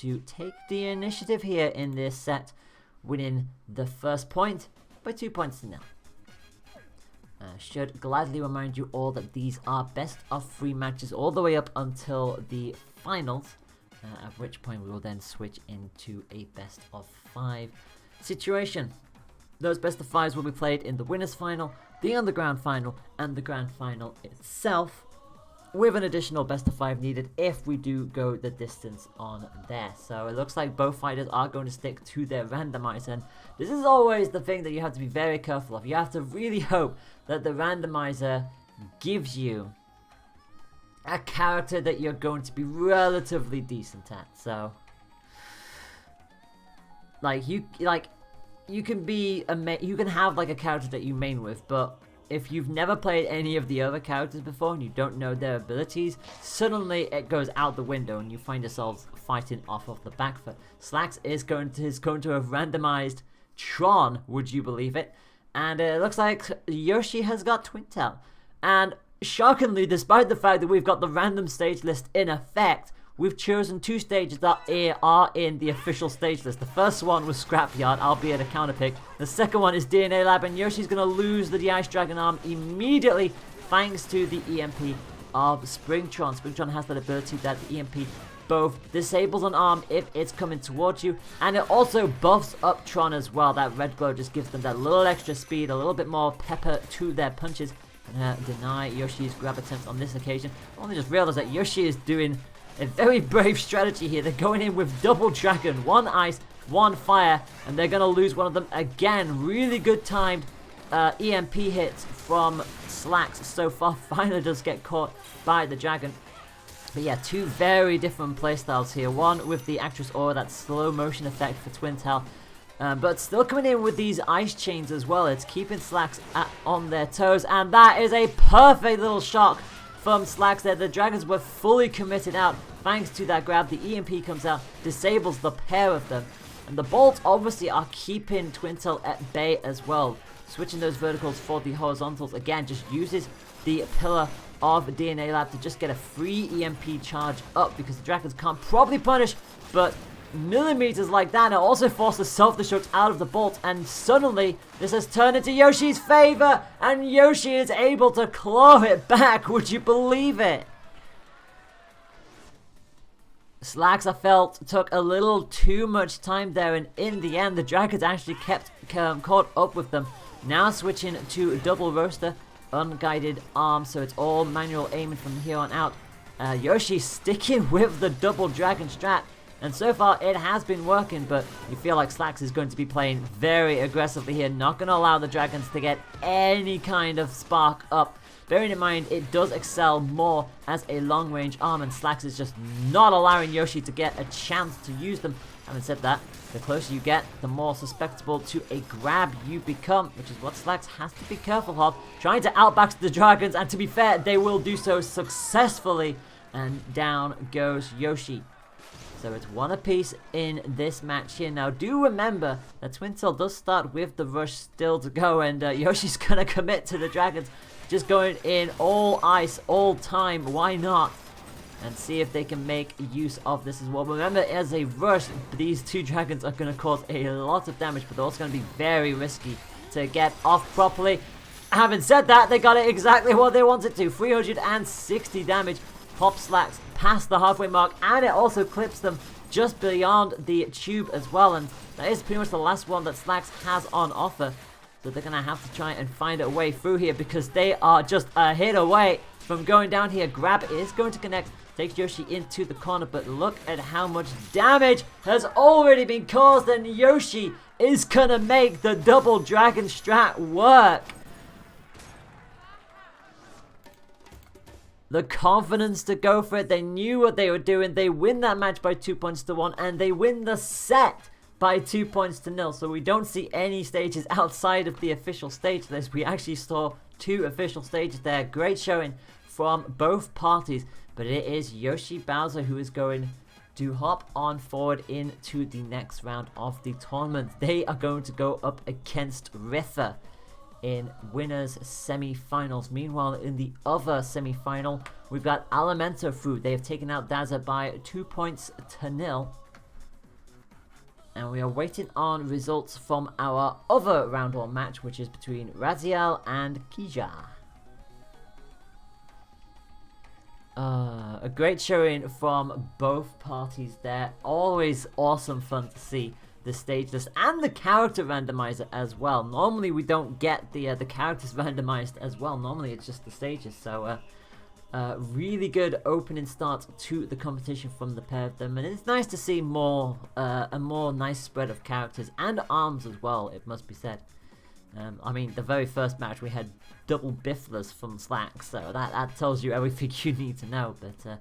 to take the initiative here in this set, winning the first point by 2 points to nil. Should gladly remind you all that these are best of 3 matches all the way up until the finals, at which point we will then switch into a best of 5 situation. Those best of 5s will be played in the winners final, the underground final, and the grand final itself, with an additional best of 5 needed if we do go the distance on there. So it looks like both fighters are going to stick to their randomizer, and this is always the thing that you have to be very careful of. You have to really hope that the randomizer gives you a character that you're going to be relatively decent at. So you can have like a character that you main with, but if you've never played any of the other characters before and you don't know their abilities, suddenly it goes out the window and you find yourselves fighting off of the back foot. Slacks is going to have randomized Tron, would you believe it? And it looks like Yoshi has got Twintel. And shockingly, despite the fact that we've got the random stage list in effect, we've chosen 2 stages that are in the official stage list. The first one was Scrapyard, albeit a counter pick. The second one is DNA Lab, and Yoshi's going to lose the Ice Dragon arm immediately thanks to the EMP of Springtron. Springtron has that ability that the EMP both disables an arm if it's coming towards you, and it also buffs up Tron as well. That red glow just gives them that little extra speed, a little bit more pepper to their punches, and deny Yoshi's grab attempt on this occasion. I only just realized that Yoshi is doing a very brave strategy here. They're going in with double dragon, 1 ice, 1 fire, and they're going to lose one of them again. Really good timed EMP hits from Slacks so far. Finally does get caught by the dragon. But yeah, 2 very different playstyles here. One with the Actress Aura, that slow motion effect for Twintel, but still coming in with these ice chains as well. It's keeping Slacks on their toes, and that is a perfect little shock from Slacks there. The dragons were fully committed out thanks to that grab. The EMP comes out, disables the pair of them, and the bolts obviously are keeping Twintel at bay as well. Switching those verticals for the horizontals again just uses the pillar of DNA Lab to just get a free EMP charge up, because the dragons can't probably punish, but millimeters like that, and it also forces self-destruct out of the bolt, and suddenly this has turned into Yoshi's favor, and Yoshi is able to claw it back. Would you believe it? Slacks, I felt, took a little too much time there, and in the end the dragons actually kept caught up with them. Now switching to double roaster, unguided arm, so it's all manual aiming from here on out. Yoshi sticking with the double dragon strat, and so far it has been working, but you feel like Slacks is going to be playing very aggressively here, not going to allow the dragons to get any kind of spark up. Bearing in mind, it does excel more as a long-range arm, and Slacks is just not allowing Yoshi to get a chance to use them. Having said that, the closer you get, the more susceptible to a grab you become, which is what Slacks has to be careful of. Trying to outback the dragons, and to be fair, they will do so successfully, and down goes Yoshi. So it's 1 apiece in this match here. Now, do remember that Twintel does start with the rush still to go, and Yoshi's going to commit to the dragons. Just going in all ice, all time. Why not? And see if they can make use of this as well. Remember, as a rush, these 2 dragons are going to cause a lot of damage, but they're also going to be very risky to get off properly. Having said that, they got it exactly what they wanted to. 360 damage. Pop Slacks past the halfway mark, and it also clips them just beyond the tube as well, and that is pretty much the last one that Slacks has on offer. So they're going to have to try and find a way through here, because they are just a hit away from going down here. Grab is going to connect, takes Yoshi into the corner, but look at how much damage has already been caused, and Yoshi is going to make the double dragon strat work. The confidence to go for it. They knew what they were doing. They win that match by 2 points to 1, and they win the set by 2 points to 0. So we don't see any stages outside of the official stage list. We actually saw 2 official stages there. Great showing from both parties, but it is Yoshi Bowser who is going to hop on forward into the next round of the tournament. They are going to go up against Rither in winners semi-finals. Meanwhile, in the other semi-final, we've got Alimento Food. They have taken out Daza by 2 points to 0. And we are waiting on results from our other round 1 match, which is between Raziel and Kija. A great showing from both parties there. Always awesome fun to see the stage list and the character randomizer as well. Normally we don't get the characters randomized as well. Normally it's just the stages. So really good opening start to the competition from the pair of them, and it's nice to see a more nice spread of characters and arms as well, it must be said. I mean, the very first match we had double bifflers from Slacks, so that tells you everything you need to know. But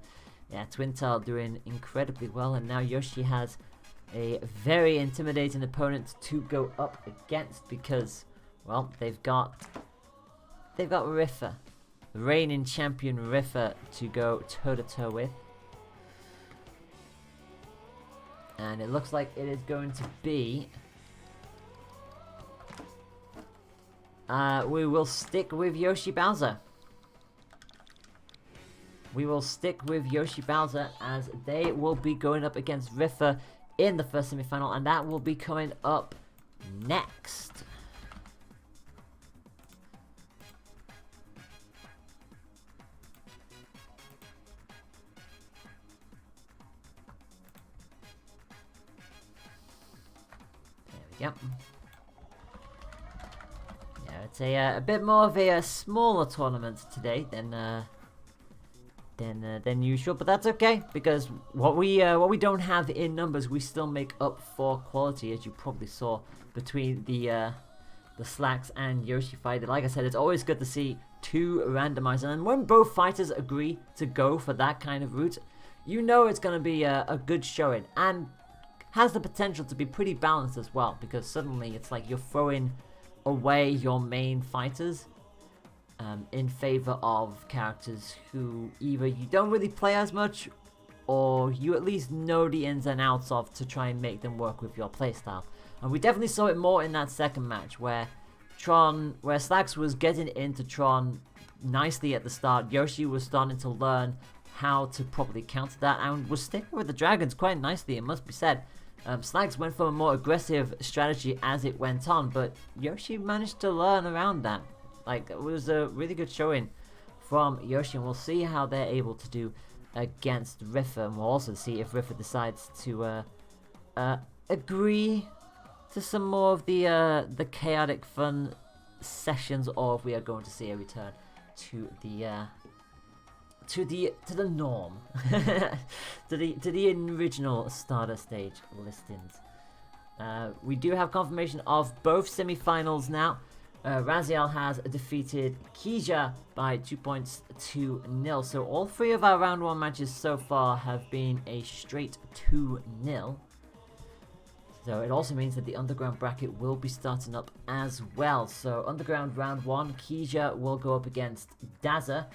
yeah, Twintail doing incredibly well, and now Yoshi has a very intimidating opponent to go up against because, well, they've got Riffa, the reigning champion Riffa, to go toe-to-toe with. And it looks like it is going to be... we will stick with Yoshi Bowser. We will stick with Yoshi Bowser as they will be going up against Riffa in the first semi-final, and that will be coming up next. There we go. Yeah, it's a bit more of a smaller tournament today than usual, but that's okay because what we don't have in numbers, we still make up for quality, as you probably saw between the Slacks and Yoshi fight. Like I said, it's always good to see two randomizers, and when both fighters agree to go for that kind of route, you know it's going to be a good showing, and has the potential to be pretty balanced as well, because suddenly it's like you're throwing away your main fighters in favor of characters who either you don't really play as much, or you at least know the ins and outs of to try and make them work with your playstyle. And we definitely saw it more in that second match where Slacks was getting into Tron nicely at the start. Yoshi was starting to learn how to properly counter that and was sticking with the dragons quite nicely, it must be said. Slacks went for a more aggressive strategy as it went on, but Yoshi managed to learn around that. Like, it was a really good showing from Yoshi, and we'll see how they're able to do against Riffa, and we'll also see if Riffa decides to agree to some more of the chaotic fun sessions, or if we are going to see a return to the norm, to the original starter stage listings. We do have confirmation of both semi-finals now. Raziel has defeated Kija by 2 points to 0. So all three of our round 1 matches so far have been a straight 2-0. So it also means that the underground bracket will be starting up as well. So underground round 1, Kija will go up against Dazza.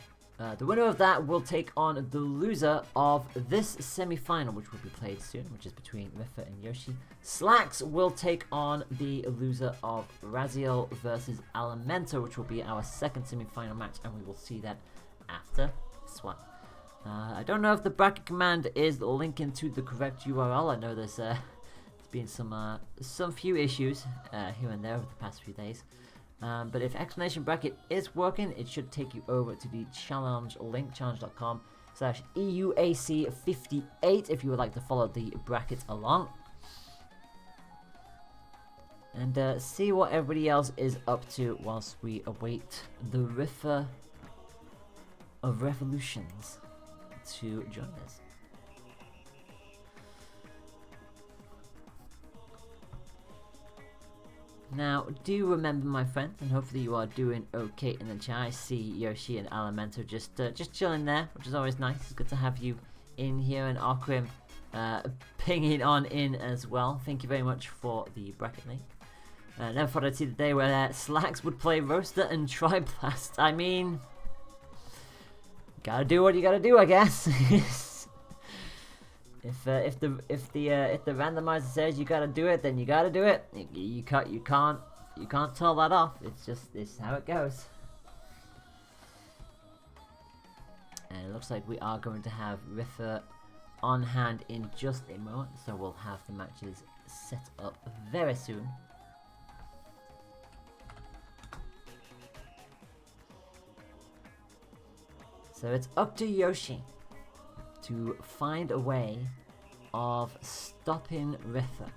The winner of that will take on the loser of this semi-final, which will be played soon, which is between Riffa and Yoshi. Slacks will take on the loser of Raziel versus Alimento, which will be our second semi-final match, and we will see that after this one. I don't know if the bracket command is linking to the correct URL. I know there's been some few issues here and there over the past few days. But if explanation bracket is working, it should take you over to the challenge link, challenge.com/EUAC58 if you would like to follow the bracket along. And see what everybody else is up to whilst we await the Riffa of Revolutions to join us. Now, do remember, my friends, and hopefully you are doing okay in the chat. I see Yoshi and Alimento just chilling there, which is always nice. It's good to have you in here, and Arkrim pinging on in as well. Thank you very much for the bracket link. Never thought I'd see the day where Slacks would play Roaster and Triblast. I mean, gotta do what you gotta do, I guess. If the randomizer says you gotta do it, then you gotta do it. You can't tell that off. It's how it goes. And it looks like we are going to have Riffa on hand in just a moment, so we'll have the matches set up very soon. So it's up to Yoshi to find a way of stopping Riffa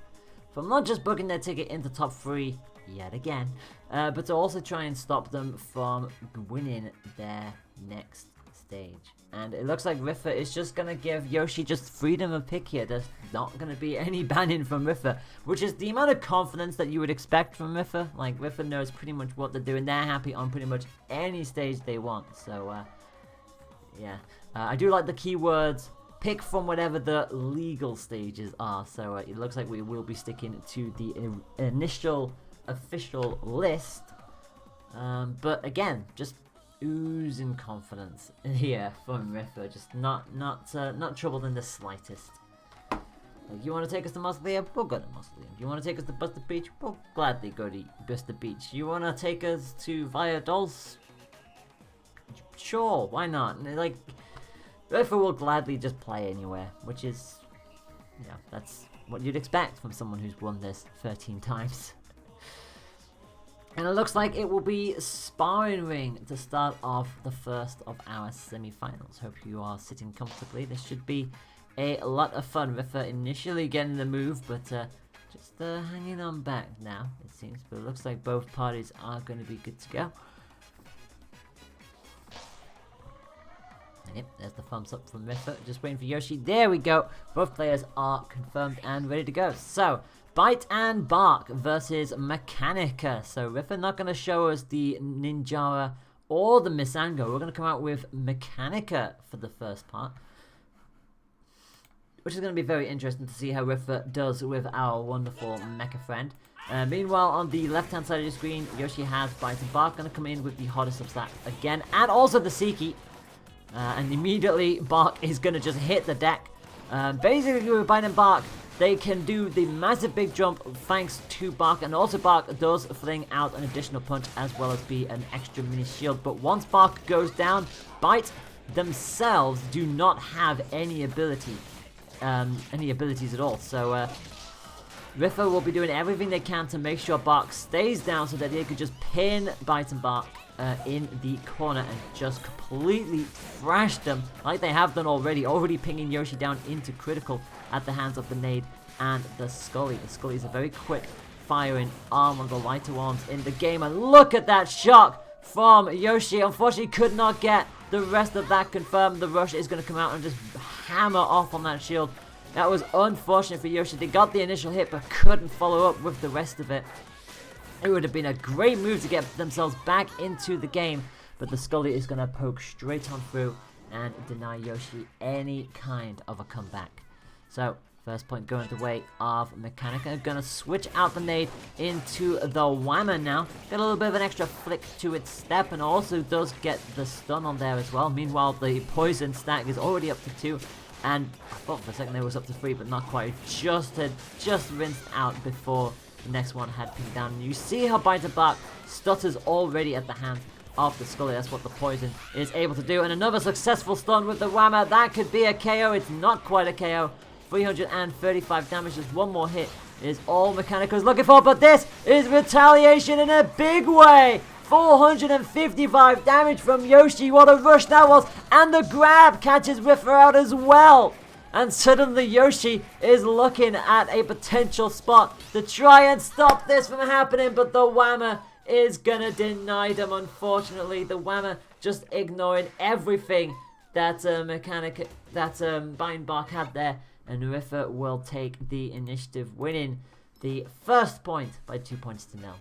from not just booking their ticket into top 3 yet again, but to also try and stop them from winning their next stage. And it looks like Riffa is just going to give Yoshi just freedom of pick here. There's not going to be any banning from Riffa, which is the amount of confidence that you would expect from Riffa. Like, Riffa knows pretty much what they're doing. They're happy on pretty much any stage they want. So, yeah. I do like the keywords. Pick from whatever the legal stages are. So, it looks like we will be sticking to the initial official list. But again, just oozing confidence here from Riffa, just not troubled in the slightest. Like, you want to take us to Mausoleum? We'll go to Mausoleum. You want to take us to Buster Beach? We'll gladly go to Buster Beach. You want to take us to Via Dolls? Sure, why not? Like, Riffa will gladly just play anywhere, which is, yeah, that's what you'd expect from someone who's won this 13 times. And it looks like it will be sparring ring to start off the first of our semi-finals. Hope you are sitting comfortably. This should be a lot of fun. Riffa initially getting the move, but just hanging on back now, it seems. But it looks like both parties are going to be good to go. Yep, there's the thumbs up from Riffa. Just waiting for Yoshi. There we go. Both players are confirmed and ready to go. So, Bite and Bark versus Mechanica. So Riffa not going to show us the Ninjara or the Missango. We're going to come out with Mechanica for the first part, which is going to be very interesting to see how Riffa does with our wonderful mecha friend. Meanwhile, on the left-hand side of the screen, Yoshi has Bite and Bark going to come in with the hottest of that again, and also the Seiki. And immediately, Bark is going to just hit the deck. Basically, with Bite and Bark, they can do the massive big jump thanks to Bark, and also Bark does fling out an additional punch as well as be an extra mini shield. But once Bark goes down, Bite themselves do not have any abilities at all. So Riffa will be doing everything they can to make sure Bark stays down so that they could just pin Bite and Bark in the corner and just completely thrash them like they have done already pinging Yoshi down into critical at the hands of the Nade and the Scully. The Scully is a very quick firing arm, one of the lighter arms in the game, and look at that shot from Yoshi. Unfortunately could not get the rest of that confirmed. The rush is going to come out and just hammer off on that shield. That was unfortunate for Yoshi. They got the initial hit but couldn't follow up with the rest of it. It would have been a great move to get themselves back into the game, but the Scully is going to poke straight on through and deny Yoshi any kind of a comeback. So, first point going the way of Mechanica. Going to switch out the nade into the Whammer now. Get a little bit of an extra flick to its step, and also does get the stun on there as well. Meanwhile, the poison stack is already up to 2. And I thought for a second it was up to 3, but not quite. Just rinsed out before the next one had pinned down. And you see how Bite and Bark stutters already at the hand of the Scully. That's what the poison is able to do. And another successful stun with the Whammer. That could be a KO. It's not quite a KO. 335 damage. Just one more hit is all Mechanica's looking for. But this is retaliation in a big way. 455 damage from Yoshi. What a rush that was. And the grab catches Riffa out as well. And suddenly Yoshi is looking at a potential spot to try and stop this from happening. But the Whammer is going to deny them, unfortunately. The Whammer just ignoring everything that Bite and Bark had there. And Riffa will take the initiative, winning the first point by 2 points to 0.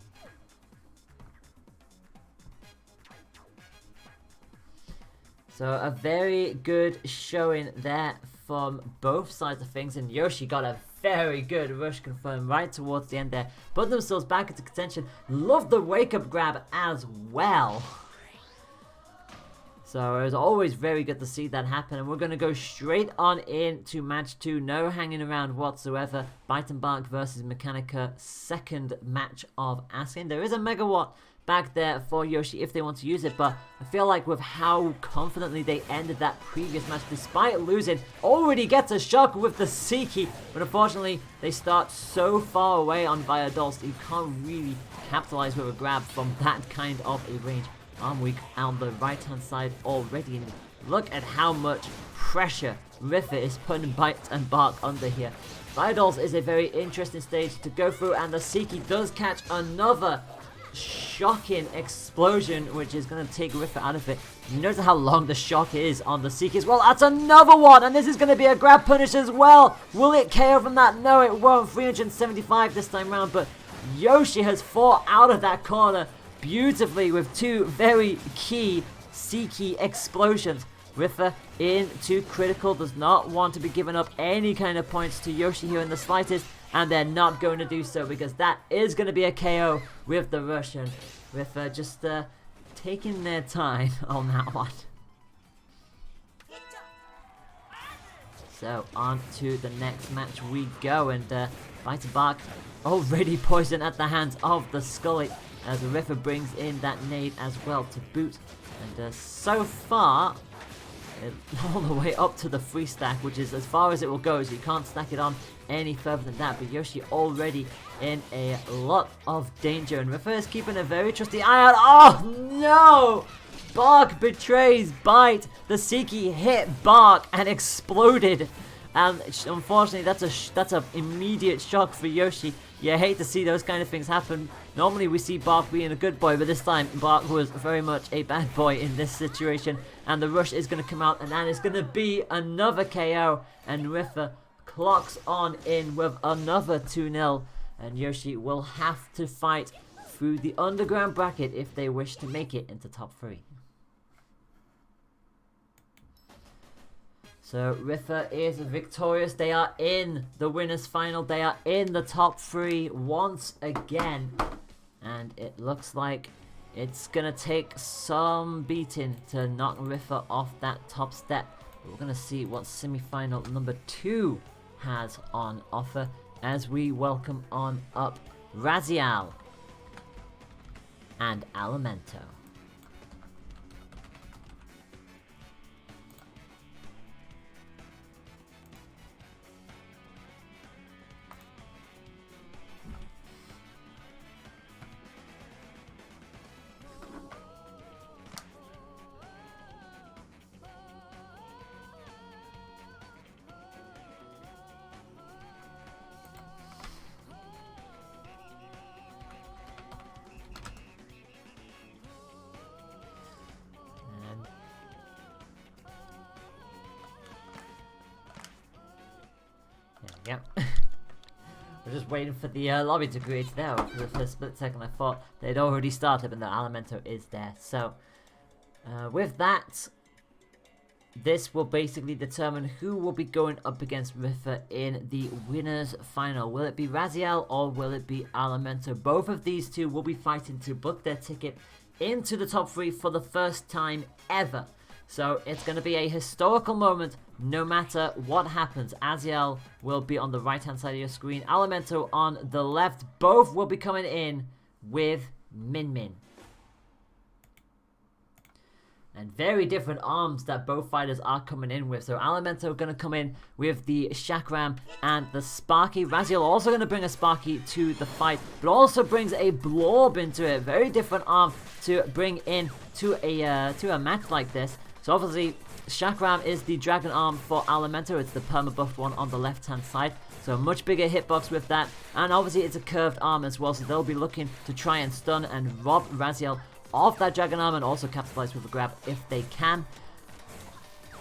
So a very good showing there from both sides of things, and Yoshi got a very good rush confirmed right towards the end there. Put themselves back into contention. Love the wake up grab as well. So it was always very good to see that happen, and we're going to go straight on into match 2. No hanging around whatsoever. Bite and Bark versus Mechanica, second match of Asking. There is a megawatt back there for Yoshi if they want to use it, but I feel like with how confidently they ended that previous match, despite losing, already gets a shock with the Seiki, but unfortunately they start so far away on VoD that you can't really capitalize with a grab from that kind of a range. Arm weak on the right hand side already, and look at how much pressure Riffa is putting Bite and Bark under here. VoD is a very interesting stage to go through, and the Seiki does catch another shocking explosion, which is going to take Riffa out of it. You notice how long the shock is on the Seiki as well. That's another one, and this is going to be a grab punish as well. Will it KO from that? No, it won't. 375 this time round, but Yoshi has fought out of that corner beautifully with two very key Seiki explosions. Riffa into critical, does not want to be giving up any kind of points to Yoshi here in the slightest, and they're not going to do so because that is going to be a KO with the Russian. Riffa just taking their time on that one. So on to the next match we go, and Bite and Bark already poisoned at the hands of the Scully as Riffa brings in that nade as well to boot, and so far all the way up to the 3 stack, which is as far as it will go, so you can't stack it on any further than that. But Yoshi already in a lot of danger, and Riffa is keeping a very trusty eye out. Oh no! Bark betrays Bite. The Seiki hit Bark and exploded, and unfortunately that's a immediate shock for Yoshi. You hate to see those kind of things happen. Normally we see Bark being a good boy, but this time Bark was very much a bad boy in this situation. And the rush is going to come out, and that is going to be another KO. And Riffa clocks on in with another 2-0. And Yoshi will have to fight through the underground bracket if they wish to make it into top 3. So Riffa is victorious. They are in the winners final. They are in the top 3 once again. And it looks like it's going to take some beating to knock Riffa off that top step. But we're going to see what semi-final number 2 has on offer as we welcome on up Raziel and Alimento. Yep. We're just waiting for the lobby to create there. For a split second I thought they'd already started, but the Alimento is there. So with that, this will basically determine who will be going up against Riffa in the winners final. Will it be Raziel or will it be Alimento? Both of these two will be fighting to book their ticket into the top 3 for the first time ever. So it's going to be a historical moment no matter what happens. Aziel will be on the right hand side of your screen, Alimento on the left. Both will be coming in with Min Min. And very different arms that both fighters are coming in with. So Alimento going to come in with the Chakram and the Sparky. Raziel also going to bring a Sparky to the fight, but also brings a Blorb into it. Very different arm to bring in to a match like this. So obviously Chakram is the Dragon arm for Alimento. It's the perma-buffed one on the left hand side. So a much bigger hitbox with that. And obviously it's a curved arm as well. So they'll be looking to try and stun and rob Raziel of that Dragon arm and also capitalize with a grab if they can.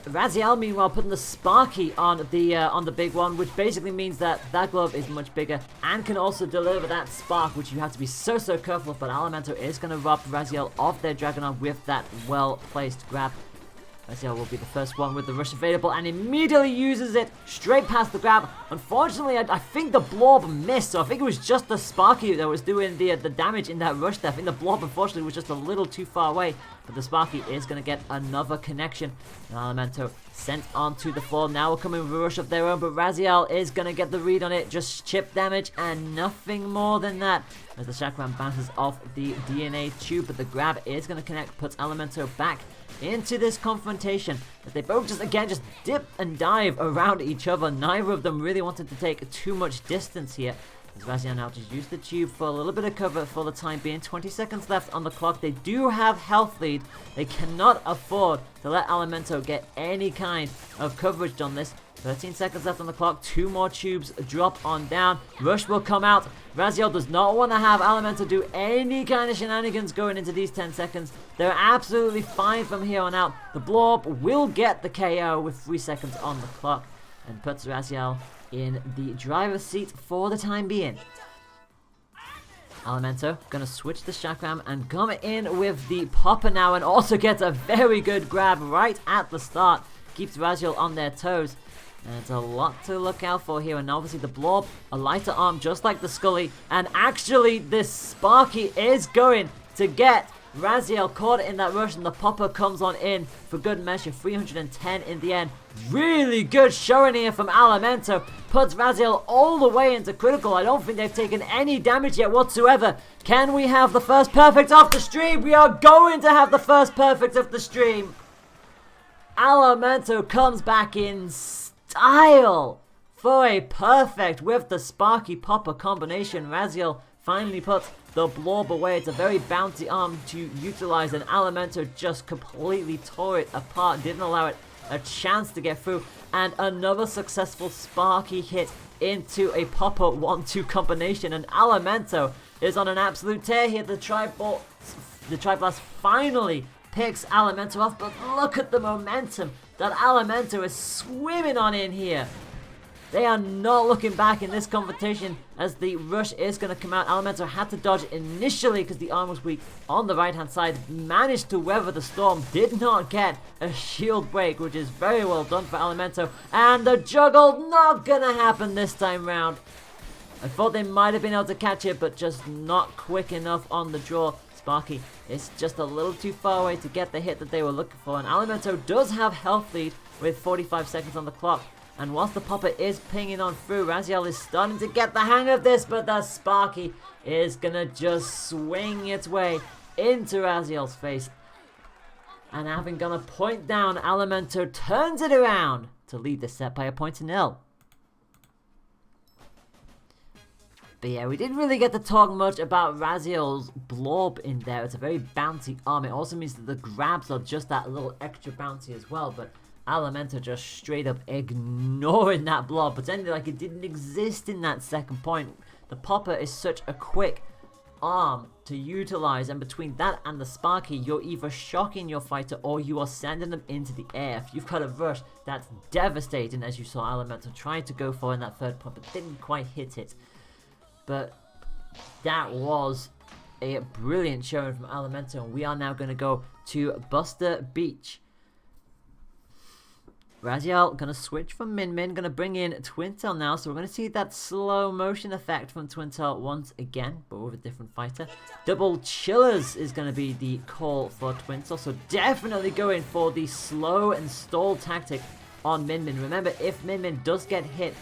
Raziel meanwhile putting the Sparky on the big one, which basically means that that glove is much bigger and can also deliver that spark, which you have to be so careful of. But Alimento is going to rob Raziel of their Dragon arm with that well placed grab. Raziel will be the first one with the rush available and immediately uses it straight past the grab. Unfortunately, I think the blob missed, so I think it was just the Sparky that was doing the damage in that rush there. I think the blob, unfortunately, was just a little too far away, but the Sparky is going to get another connection. And Elemento sent onto the floor. Now we're coming with a rush of their own, but Raziel is going to get the read on it. Just chip damage and nothing more than that. As the Chakram bounces off the DNA tube, but the grab is going to connect, puts Elemento back into this confrontation. As they both just dip and dive around each other. Neither of them really wanted to take too much distance here. As Raziel now just used the tube for a little bit of cover for the time being. 20 seconds left on the clock. They do have health lead. They cannot afford to let Elemento get any kind of coverage on this. 13 seconds left on the clock. 2 more tubes drop on down. Rush will come out. Raziel does not want to have Elemento do any kind of shenanigans going into these 10 seconds. They're absolutely fine from here on out. The blob will get the KO with 3 seconds on the clock and puts Raziel in the driver's seat for the time being. Elemento gonna switch the Chakram and come in with the Popper now, and also gets a very good grab right at the start. Keeps Raziel on their toes. And it's a lot to look out for here. And obviously the blob, a lighter arm just like the Scully. And actually this Sparky is going to get Raziel caught in that rush, and the Popper comes on in for good measure. 310 in the end. Really good showing here from Elemento. Puts Raziel all the way into critical. I don't think they've taken any damage yet whatsoever. Can we have the first perfect of the stream? We are going to have the first perfect of the stream. Elemento comes back in style for a perfect with the Sparky Popper combination. Raziel finally puts the blob away. It's a very bouncy arm to utilize, and Elemento just completely tore it apart, didn't allow it a chance to get through. And another successful Sparky hit into a Popper 1-2 combination, and Elemento is on an absolute tear here. The Tri-Blast finally picks Elemento off, but look at the momentum that Elemento is swimming on in here. They are not looking back in this confrontation as the rush is going to come out. Elemento had to dodge initially because the arm was weak on the right hand side. Managed to weather the storm. Did not get a shield break, which is very well done for Elemento. And the juggle not going to happen this time round. I thought they might have been able to catch it, but just not quick enough on the draw. Sparky is just a little too far away to get the hit that they were looking for. And Elemento does have health lead with 45 seconds on the clock. And whilst the Popper is pinging on through, Raziel is starting to get the hang of this, but the Sparky is going to just swing its way into Raziel's face. And having gone a point down, Elemento turns it around to lead the set by a 1-0. But yeah, we didn't really get to talk much about Raziel's blob in there. It's a very bouncy arm. It also means that the grabs are just that little extra bouncy as well, but Elemento just straight up ignoring that blob, pretending like it didn't exist in that second point. The Popper is such a quick arm to utilize, and between that and the Sparky, you're either shocking your fighter or you are sending them into the air. If you've got a rush, that's devastating, as you saw Elemento trying to go for in that third point, but didn't quite hit it. But that was a brilliant showing from Elemento, and we are now going to go to Buster Beach. Raziel gonna switch from Min, gonna bring in Twintail now, so we're gonna see that slow motion effect from Twintail once again, but with a different fighter. Double chillers is gonna be the call for Twintail, so definitely going for the slow and stall tactic on Min. Remember, if Min does get hit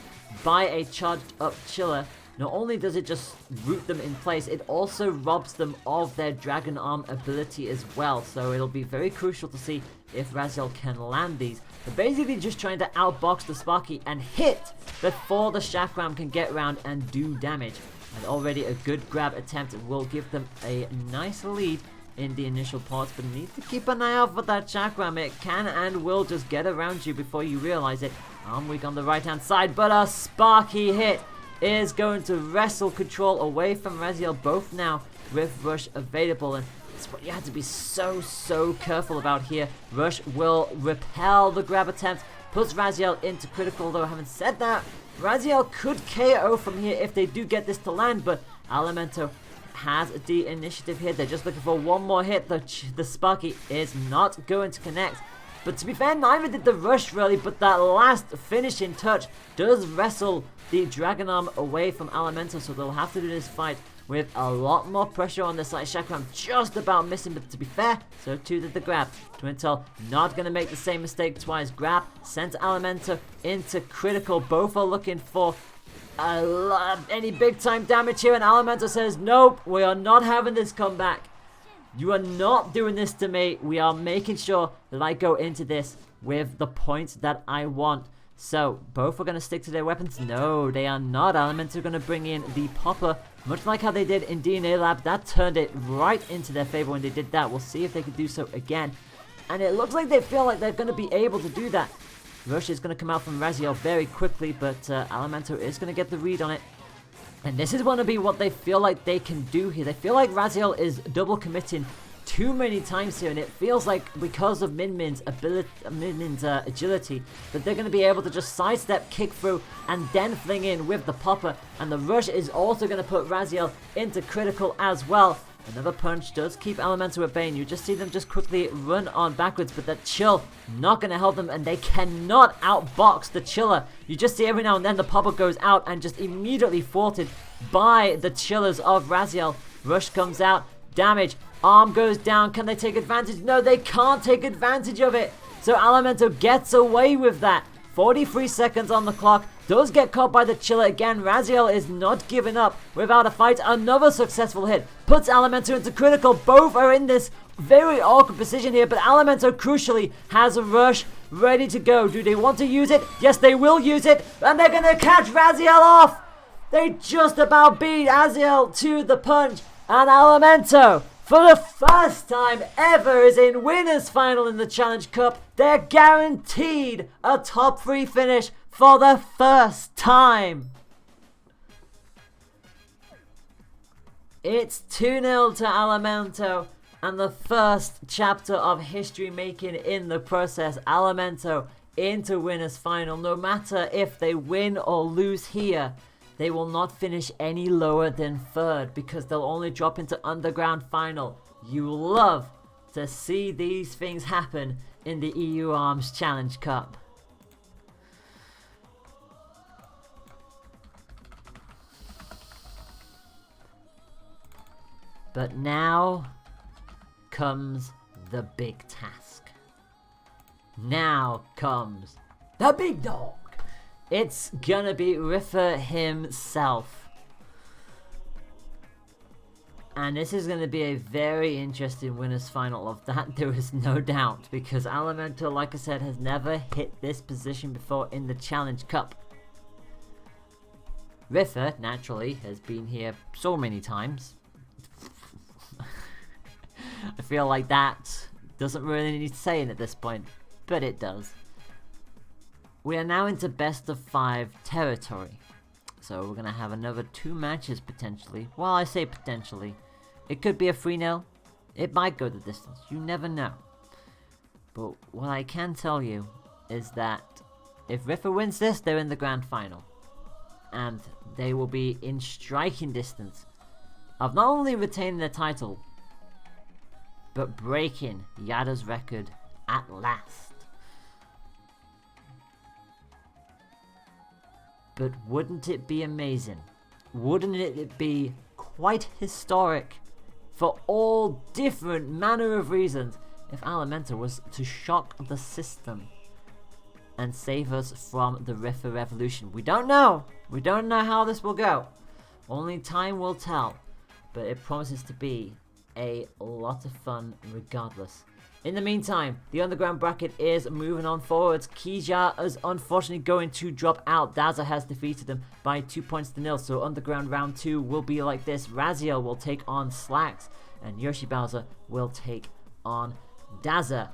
by a charged up chiller, not only does it just root them in place, it also robs them of their Dragon Arm ability as well. So it'll be very crucial to see if Raziel can land these. But basically just trying to outbox the Sparky and hit before the Chakram can get around and do damage. And already a good grab attempt will give them a nice lead in the initial parts, but need to keep an eye out for that Chakram. It can and will just get around you before you realize it. Arm weak on the right hand side, but a Sparky hit is going to wrestle control away from Raziel, both now with Rush available, and it's what you have to be so careful about here. Rush will repel the grab attempt, puts Raziel into critical, though having said that, Raziel could KO from here if they do get this to land, but Elemento has the initiative here. They're just looking for one more hit. The Sparky is not going to connect. But to be fair, neither did the Rush really, but that last finishing touch does wrestle the Dragon Arm away from Alimento, so they'll have to do this fight with a lot more pressure on the side. Chakram just about missing, but to be fair, so too did the grab. Twintel not going to make the same mistake twice. Grab sent Alimento into critical. Both are looking for any big time damage here, and Alimento says, nope, we are not having this comeback. You are not doing this to me. We are making sure that I go into this with the points that I want. So, both are going to stick to their weapons. No, they are not. Alimento are going to bring in the Popper, much like how they did in DNA Lab. That turned it right into their favor when they did that. We'll see if they can do so again. And it looks like they feel like they're going to be able to do that. Rush is going to come out from Raziel very quickly, but Alimento is going to get the read on it. And this is going to be what they feel like they can do here. They feel like Raziel is double committing too many times here, and it feels like because of Min-Min's agility that they're going to be able to just sidestep, kick through, and then fling in with the Popper. And the Rush is also going to put Raziel into critical as well. Another punch does keep Alimento at bay, and you just see them just quickly run on backwards, but that chill not going to help them, and they cannot outbox the chiller. You just see every now and then the Popper goes out and just immediately thwarted by the chillers of Raziel. Rush comes out, damage, arm goes down. Can they take advantage? No, they can't take advantage of it. So Alimento gets away with that. 43 seconds on the clock. Does get caught by the chiller again. Raziel is not giving up without a fight. Another successful hit puts Alimento into critical. Both are in this very awkward position here, but Alimento crucially has a Rush ready to go. Do they want to use it? Yes, they will use it, and they're going to catch Raziel off. They just about beat Raziel to the punch, and Alimento, for the first time ever, is in winners final in the Challenge Cup. They're guaranteed a top 3 finish for the first time. It's 2-0 to Alimento, and the first chapter of history making in the process. Alimento into winners final. No matter if they win or lose here, they will not finish any lower than 3rd because they'll only drop into underground final. You love to see these things happen in the EU Arms Challenge Cup. But now comes the big task. Now comes the big dog. It's gonna be Riffa himself. And this is gonna be a very interesting winners final of that, there is no doubt, because Alimento, like I said, has never hit this position before in the Challenge Cup. Riffa, naturally, has been here so many times. I feel like that doesn't really need saying at this point, but it does. We are now into best of 5 territory. So we're going to have another 2 matches potentially. Well, I say potentially. It could be a 3-0. It might go the distance. You never know. But what I can tell you is that if Riffa wins this, they're in the grand final. And they will be in striking distance of not only retaining the title, but breaking Yada's record at last. But wouldn't it be amazing? Wouldn't it be quite historic for all different manner of reasons if Alimento was to shock the system and save us from the Riffa revolution? We don't know. We don't know how this will go. Only time will tell. But it promises to be a lot of fun regardless. In the meantime, the underground bracket is moving on forwards. Kija is unfortunately going to drop out. Daza has defeated him by 2 points to 0. So underground round 2 will be like this. Raziel will take on Slacks, and Yoshi Bowser will take on Daza.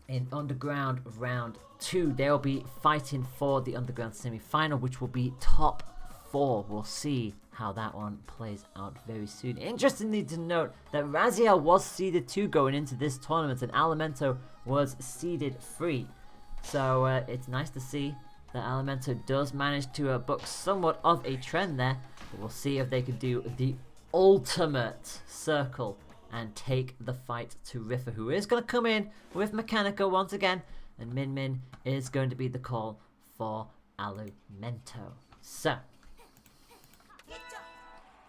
In underground round 2, they'll be fighting for the underground semi-final, which will be top 4. We'll see how that one plays out very soon. Interestingly to note that Raziel was seeded 2 going into this tournament, and Alimento was seeded 3. So it's nice to see that Alimento does manage to book somewhat of a trend there. But we'll see if they can do the ultimate circle and take the fight to Riffa, who is going to come in with Mechanica once again, and Min Min is going to be the call for Alimento. So,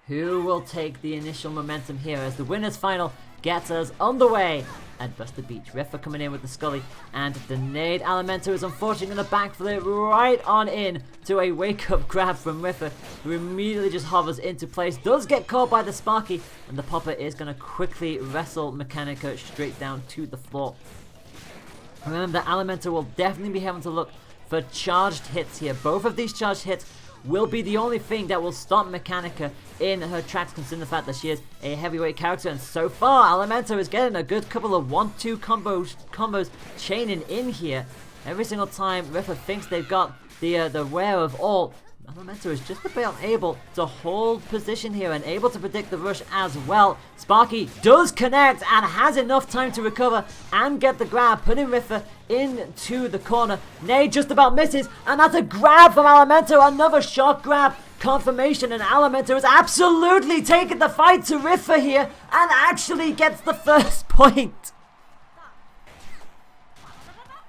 who will take the initial momentum here as the winners final gets us underway at Buster Beach? Riffa coming in with the Scully, and the nade. Alimento is unfortunately going to backflip right on in to a wake-up grab from Riffa, who immediately just hovers into place, does get caught by the Sparky, and the Popper is going to quickly wrestle Mechanica straight down to the floor. Remember that Alimento will definitely be having to look for charged hits here. Both of these charged hits will be the only thing that will stop Mechanica in her tracks, considering the fact that she is a heavyweight character. And so far, Alimento is getting a good couple of 1-2 combos chaining in here. Every single time Riffa thinks they've got the wear of all, Alimento is just about able to hold position here and able to predict the rush as well. Sparky does connect and has enough time to recover and get the grab, putting Riffa into the corner. Nade just about misses, and that's a grab from Alimento. Another shot grab confirmation, and Alimento is absolutely taking the fight to Riffa here and actually gets the first point.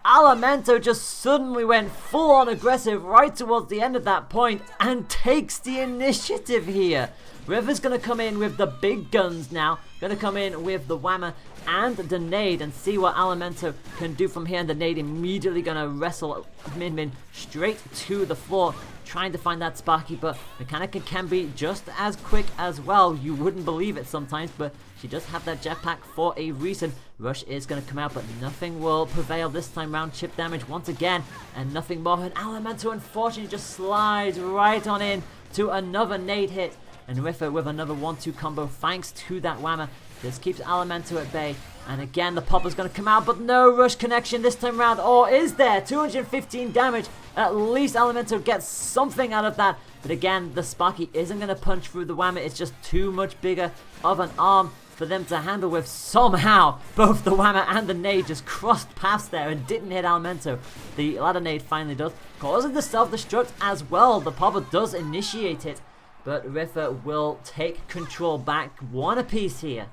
Alimento just suddenly went full on aggressive right towards the end of that point and takes the initiative here. Riffa's going to come in with the big guns now. Going to come in with the Whammer and the nade and see what Alimento can do from here. And the nade immediately going to wrestle Min Min straight to the floor, trying to find that Sparky, but Mechanica can be just as quick as well. You wouldn't believe it sometimes, but she does have that jetpack for a reason. Rush is going to come out, but nothing will prevail this time round. Chip damage once again, and nothing more. And Alimento unfortunately just slides right on in to another nade hit. And Riffa with another 1-2 combo thanks to that Whammer. This keeps Alimento at bay. And again, the Popper's going to come out, but no rush connection this time round. Or is there? 215 damage. At least Alimento gets something out of that. But again, the Sparky isn't going to punch through the Whammer. It's just too much bigger of an arm for them to handle with. Somehow, both the Whammer and the nade just crossed paths there and didn't hit Alimento. The ladder nade finally does, causing the self-destruct as well. The Popper does initiate it, but Riffa will take control back, one apiece here.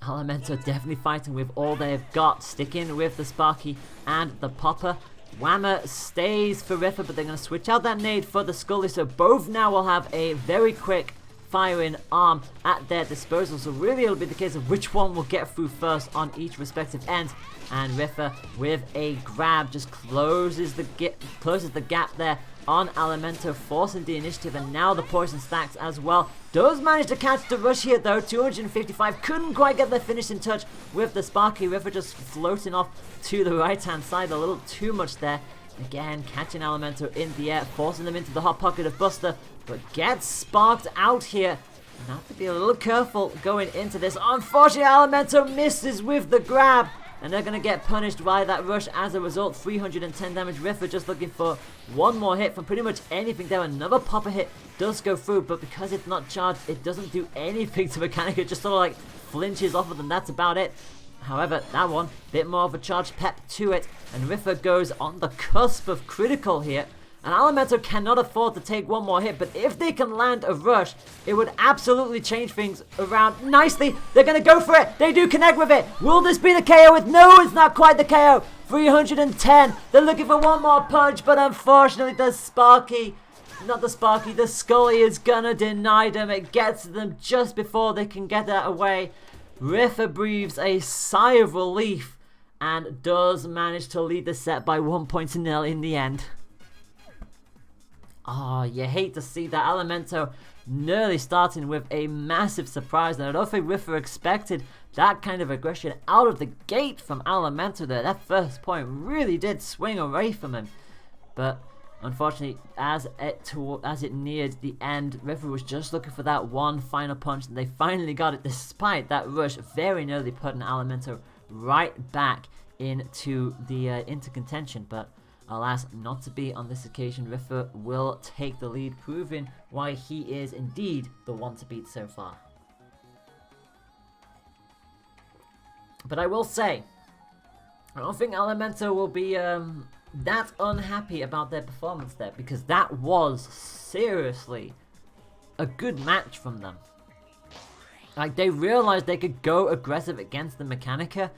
Alimento definitely fighting with all they've got, sticking with the Sparky and the Popper. Whammer stays for Riffa, but they're going to switch out that nade for the Scully, so both now will have a very quick firing arm at their disposal. So really it'll be the case of which one will get through first on each respective end. And Riffa with a grab just closes the gap there on Alimento, forcing the initiative, and now the poison stacks as well. Does manage to catch the rush here though, 255, couldn't quite get the finishing touch with the Sparky. Riffa just floating off to the right hand side a little too much there. Again, catching Alimento in the air, forcing them into the hot pocket of Buster, but gets sparked out here. And have to be a little careful going into this. Unfortunately, Alimento misses with the grab, and they're going to get punished by that rush as a result. 310 damage. Riffa just looking for one more hit from pretty much anything there. Another Popper hit does go through, but because it's not charged, it doesn't do anything to Mechanica. It just sort of like flinches off of them. That's about it. However, that one, bit more of a charged pep to it, and Riffa goes on the cusp of critical here. And Alimento cannot afford to take one more hit, but if they can land a rush, it would absolutely change things around nicely. They're going to go for it. They do connect with it. Will this be the KO? No, it's not quite the KO. 310. They're looking for one more punch, but unfortunately the Sparky, not the Sparky, the Scully is going to deny them. It gets to them just before they can get that away. Riffa breathes a sigh of relief and does manage to lead the set by 1-0 in the end. Oh, you hate to see that. Alimento nearly starting with a massive surprise, and I don't think Riffa expected that kind of aggression out of the gate from Alimento there. That first point really did swing away from him, but unfortunately, as it neared the end, Riffa was just looking for that one final punch, and they finally got it despite that rush very nearly putting Alimento right back into contention. But alas, not to be on this occasion. Riffa will take the lead, proving why he is indeed the one to beat so far. But I will say, I don't think Alimento will be that unhappy about their performance there, because that was seriously a good match from them. Like, they realized they could go aggressive against the Mechanica.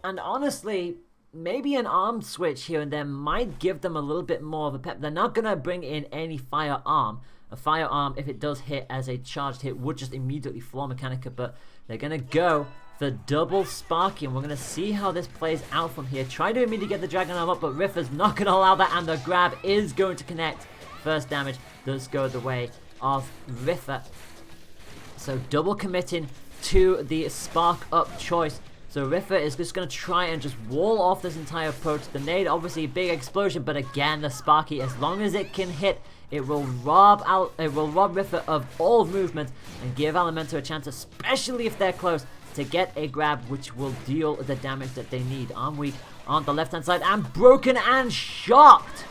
And honestly, maybe an arm switch here and there might give them a little bit more of a pep. They're not going to bring in any firearm. A firearm, if it does hit as a charged hit, would just immediately floor Mechanica. But they're going to go for double Sparky. And we're going to see how this plays out from here. Try to immediately get the Dragon Arm up, but Riffer's not going to allow that. And the grab is going to connect. First damage does go the way of Riffer. So double committing to the spark up choice. So Riffer is just going to try and just wall off this entire approach. The nade, obviously a big explosion, but again the Sparky, as long as it can hit, it will rob Riffer of all movement and give Alimento a chance, especially if they're close, to get a grab which will deal the damage that they need. Arm weak on the left hand side and broken and shocked.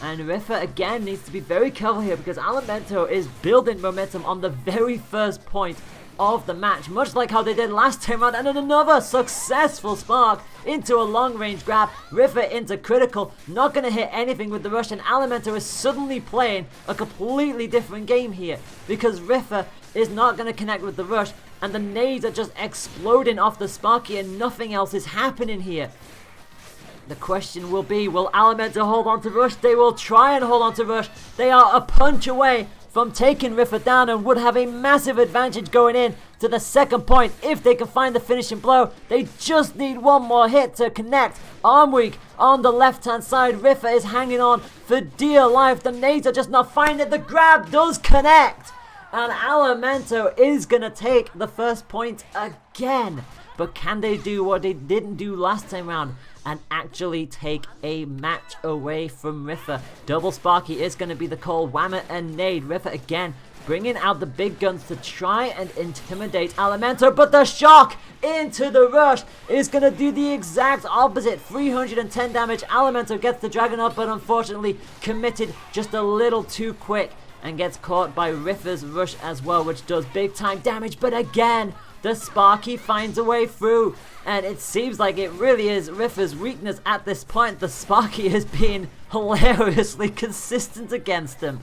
And Riffer again needs to be very careful here because Alimento is building momentum on the very first point of the match, much like how they did last time around. And another successful spark into a long range grab. Riffer into critical, not going to hit anything with the rush, and Alimento is suddenly playing a completely different game here because Riffer is not going to connect with the rush and the nades are just exploding off the Sparky and nothing else is happening here. The question will be, will Alimento hold on to rush? They will try and hold on to rush. They are a punch away from taking Riffer down and would have a massive advantage going in to the second point if they can find the finishing blow. They just need one more hit to connect. Arm weak on the left hand side. Riffer is hanging on for dear life. The nades are just not finding it. The grab does connect. And Alimento is going to take the first point again. But can they do what they didn't do last time round and actually take a match away from Riffer? Double Sparky is going to be the call. Whammer and nade. Riffer again bringing out the big guns to try and intimidate Alimento, but the shock into the rush is going to do the exact opposite. 310 damage. Alimento gets the Dragon up, but unfortunately committed just a little too quick and gets caught by Riffer's rush as well, which does big time damage. But again, the Sparky finds a way through, and it seems like it really is Riffer's weakness at this point. The Sparky is being hilariously consistent against him.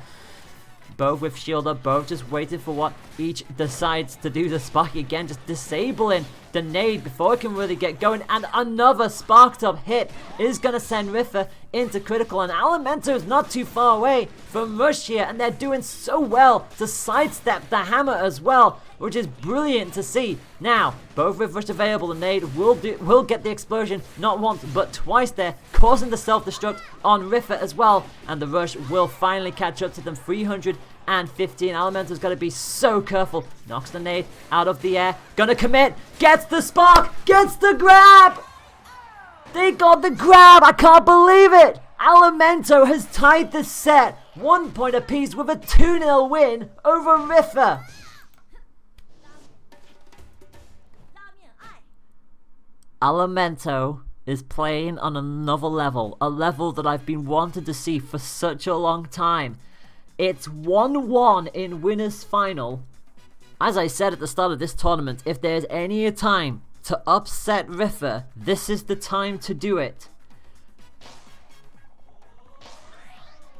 Both with shield up, both just waiting for what each decides to do. The Sparky again just disabling the nade before it can really get going, and another sparked up hit is going to send Riffer into critical, and Alimento is not too far away from rush here, and they're doing so well to sidestep the hammer as well, which is brilliant to see. Now, both with rush available, the nade will get the explosion not once but twice there, causing the self-destruct on Riffer as well, and the rush will finally catch up to them. 315. Alimento's got to be so careful. Knocks the nade out of the air, gonna commit, gets the spark, gets the grab. They got the grab. I can't believe it. Alimento has tied the set 1 point apiece with a 2-0 win over Riffer. Alimento is playing on another level, a level that I've been wanting to see for such a long time. It's 1-1 in winners final. As I said at the start of this tournament, if there's any time to upset Riffer, this is the time to do it.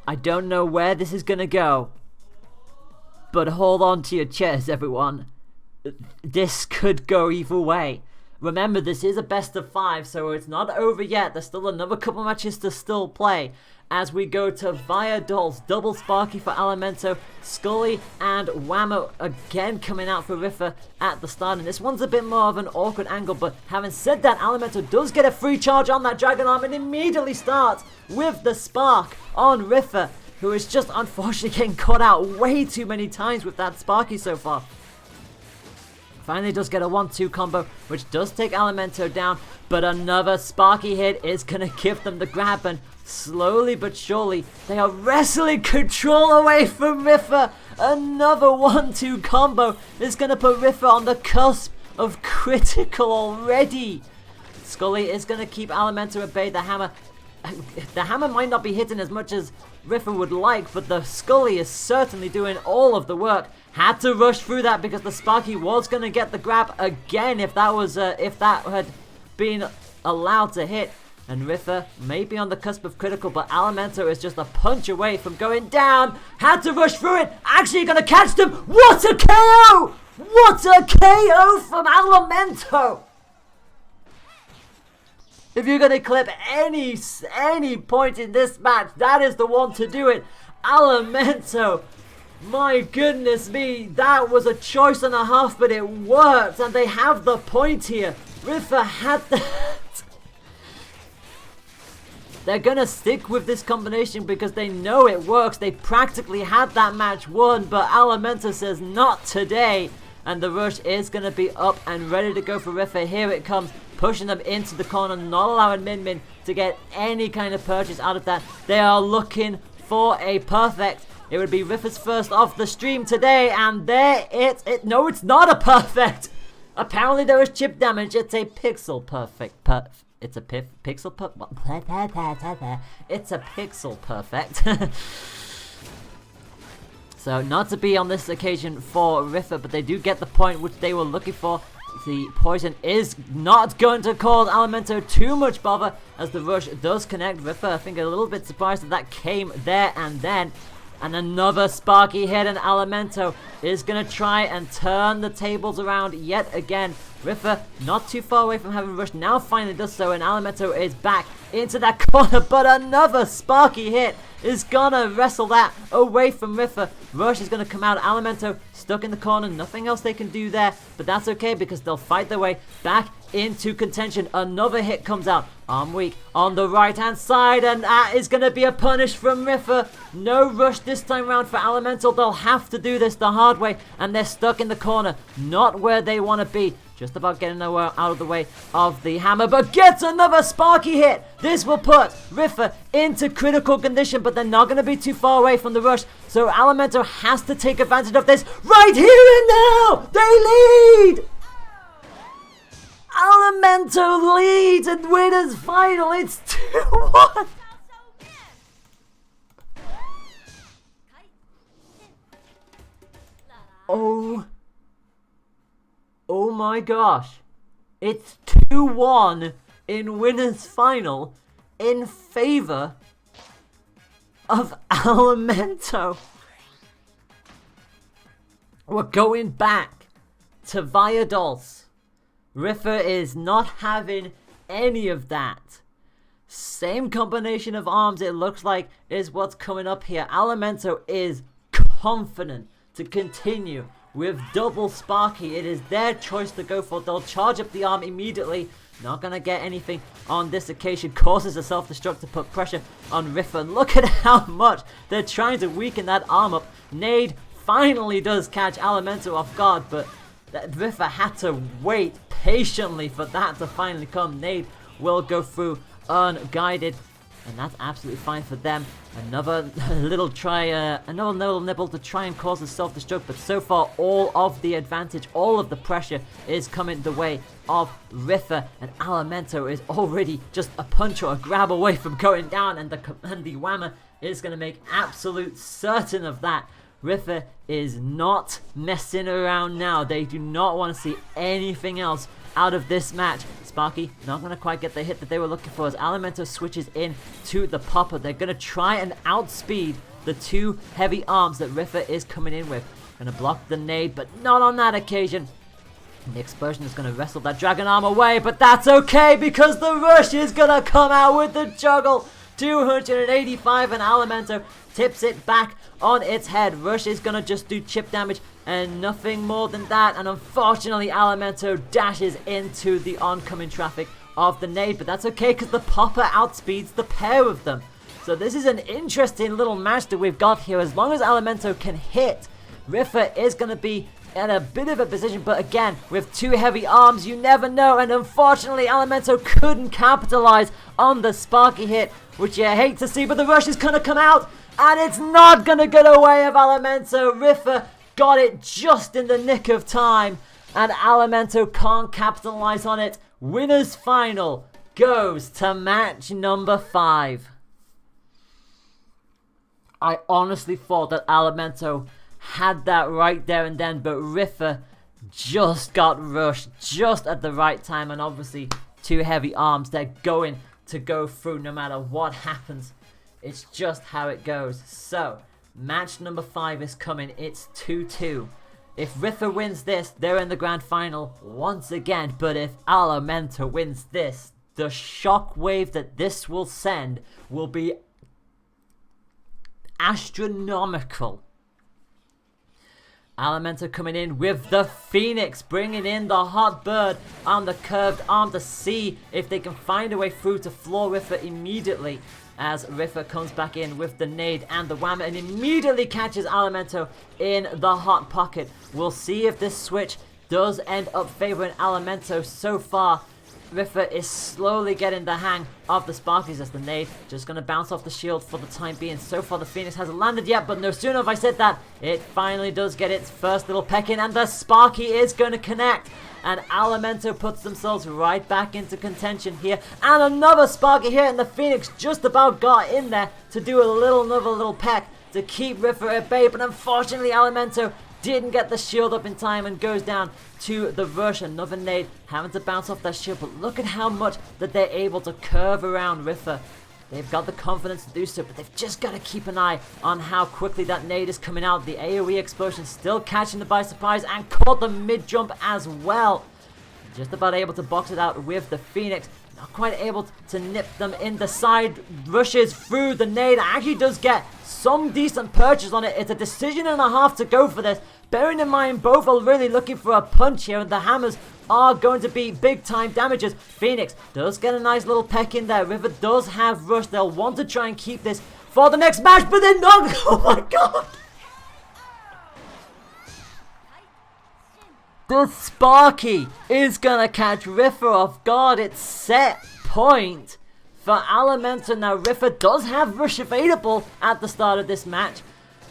I don't know where this is gonna go, but hold on to your chairs, everyone. This could go either way. Remember, this is a best of 5, so it's not over yet. There's still another couple matches to still play as we go to Via Dolls. Double Sparky for Alimento, Scully and Whammo again coming out for Riffer at the start, and this one's a bit more of an awkward angle. But having said that, Alimento does get a free charge on that Dragon Arm and immediately starts with the spark on Riffer, who is just unfortunately getting caught out way too many times with that Sparky so far. Finally does get a 1-2 combo, which does take Alimento down, but another Sparky hit is going to give them the grab, and slowly but surely they are wrestling control away from Riffer. Another 1-2 combo is going to put Riffer on the cusp of critical already. Scully is going to keep Alimento at bay. The hammer might not be hitting as much as Riffer would like, but the Scully is certainly doing all of the work. Had to rush through that because the Sparky was going to get the grab again if that had been allowed to hit. And Riffer may be on the cusp of critical, but Alimento is just a punch away from going down. Had to rush through it. Actually going to catch them. What a KO! What a KO from Alimento! If you're going to clip any point in this match, that is the one to do it. Alimento, my goodness me, that was a choice and a half, but it worked, and they have the point here. Riffa had that. They're going to stick with this combination because they know it works. They practically had that match won, but Alimento says not today. And the rush is going to be up and ready to go for Riffa. Here it comes, pushing them into the corner, not allowing Min Min to get any kind of purchase out of that. They are looking for a perfect. It would be Riffa's first of the stream today, and there no, it's not a perfect. Apparently there is chip damage. It's a pixel perfect. It's a pixel It's a pixel perfect. So not to be on this occasion for Riffa, but they do get the point which they were looking for. The poison is not going to cause Alimento too much bother as the rush does connect. Riffa, I think, a little bit surprised that came there and then. And another sparky hit, and Alimento is going to try and turn the tables around yet again. Riffa not too far away from having rushed, now finally does so, and Alimento is back into that corner, but another sparky hit is gonna wrestle that away from Riffa. Rush is gonna come out, Alimento stuck in the corner, nothing else they can do there, but that's okay because they'll fight their way back into contention. Another hit comes out, arm weak on the right hand side, and that is gonna be a punish from Riffa. No rush this time round for Alimento. They'll have to do this the hard way, and they're stuck in the corner, not where they want to be. Just about getting out of the way of the hammer, but gets another sparky hit. This will put Riffa into critical condition, but they're not going to be too far away from the rush. So Alimento has to take advantage of this right here and now. They lead. Alimento leads and winners final. It's 2-1. Oh my gosh. It's 2-1 in winners final in favor of Alimento. We're going back to Valladolid. Riffa is not having any of that. Same combination of arms, it looks like, is what's coming up here. Alimento is confident to continue with double Sparky. It is their choice to go for. They'll charge up the arm immediately. Not going to get anything on this occasion. Causes a self-destruct to put pressure on Riffa. And look at how much they're trying to weaken that arm up. Nade finally does catch Alimento off guard, but Riffa had to wait patiently for that to finally come. Nade will go through unguided, and that's absolutely fine for them. Another little nibble to try and cause a self-destruct, but so far all of the advantage, all of the pressure is coming the way of Riffa, and Alimento is already just a punch or a grab away from going down, and the whammer is going to make absolute certain of that. Riffa is not messing around now. They do not want to see anything else out of this match. Sparky not going to quite get the hit that they were looking for as Alimento switches in to the popper. They're going to try and outspeed the two heavy arms that Riffa is coming in with. Going to block the nade, but not on that occasion. And the explosion is going to wrestle that dragon arm away, but that's okay because the rush is going to come out with the juggle. 285, and Alimento tips it back on its head. Rush is going to just do chip damage and nothing more than that, and unfortunately Alimento dashes into the oncoming traffic of the nade, but that's okay because the popper outspeeds the pair of them. So this is an interesting little match that we've got here. As long as Alimento can hit, Riffa is going to be in a bit of a position, but again, with two heavy arms, you never know, and unfortunately Alimento couldn't capitalize on the sparky hit, which you hate to see, but the rush is going to come out, and it's not going to get away of Alimento. Riffa got it just in the nick of time, and Alimento can't capitalize on it. Winners final goes to match number 5. I honestly thought that Alimento had that right there and then, but Riffa just got rushed just at the right time, and obviously two heavy arms, they're going to go through no matter what happens. It's just how it goes. So match number 5 is coming. It's 2-2. If Riffa wins this, they're in the grand final once again. But if Elemento wins this, the shockwave that this will send will be astronomical. Elemento coming in with the Phoenix, bringing in the Hot Bird on the curved arm to see if they can find a way through to floor Riffa immediately. As Riffa comes back in with the nade and the whammer and immediately catches Elemento in the hot pocket. We'll see if this switch does end up favoring Elemento. So far, Riffa is slowly getting the hang of the Sparkies as the nade just going to bounce off the shield for the time being. So far, the Phoenix hasn't landed yet, but no sooner have I said that, it finally does get its first little peck in, and the Sparky is going to connect. And Elemento puts themselves right back into contention here. And another Sparky here, and the Phoenix just about got in there to do another little peck to keep Riffa at bay. But unfortunately, Elemento didn't get the shield up in time and goes down to the rush. Another nade having to bounce off that shield. But look at how much that they're able to curve around Riffa. They've got the confidence to do so, but they've just got to keep an eye on how quickly that nade is coming out. The AoE explosion still catching them by surprise and caught the mid-jump as well. Just about able to box it out with the Phoenix. Not quite able to nip them in the side. Rushes through the nade. Actually does get some decent purchase on it. It's a decision and a half to go for this. Bearing in mind, both are really looking for a punch here, and the hammers are going to be big time damages. Phoenix does get a nice little peck in there. Riffa does have rush. They'll want to try and keep this for the next match, but they're not. Oh my god. The Sparky is going to catch Riffa off guard. It's set point for Elemento. Now, Riffa does have rush available at the start of this match,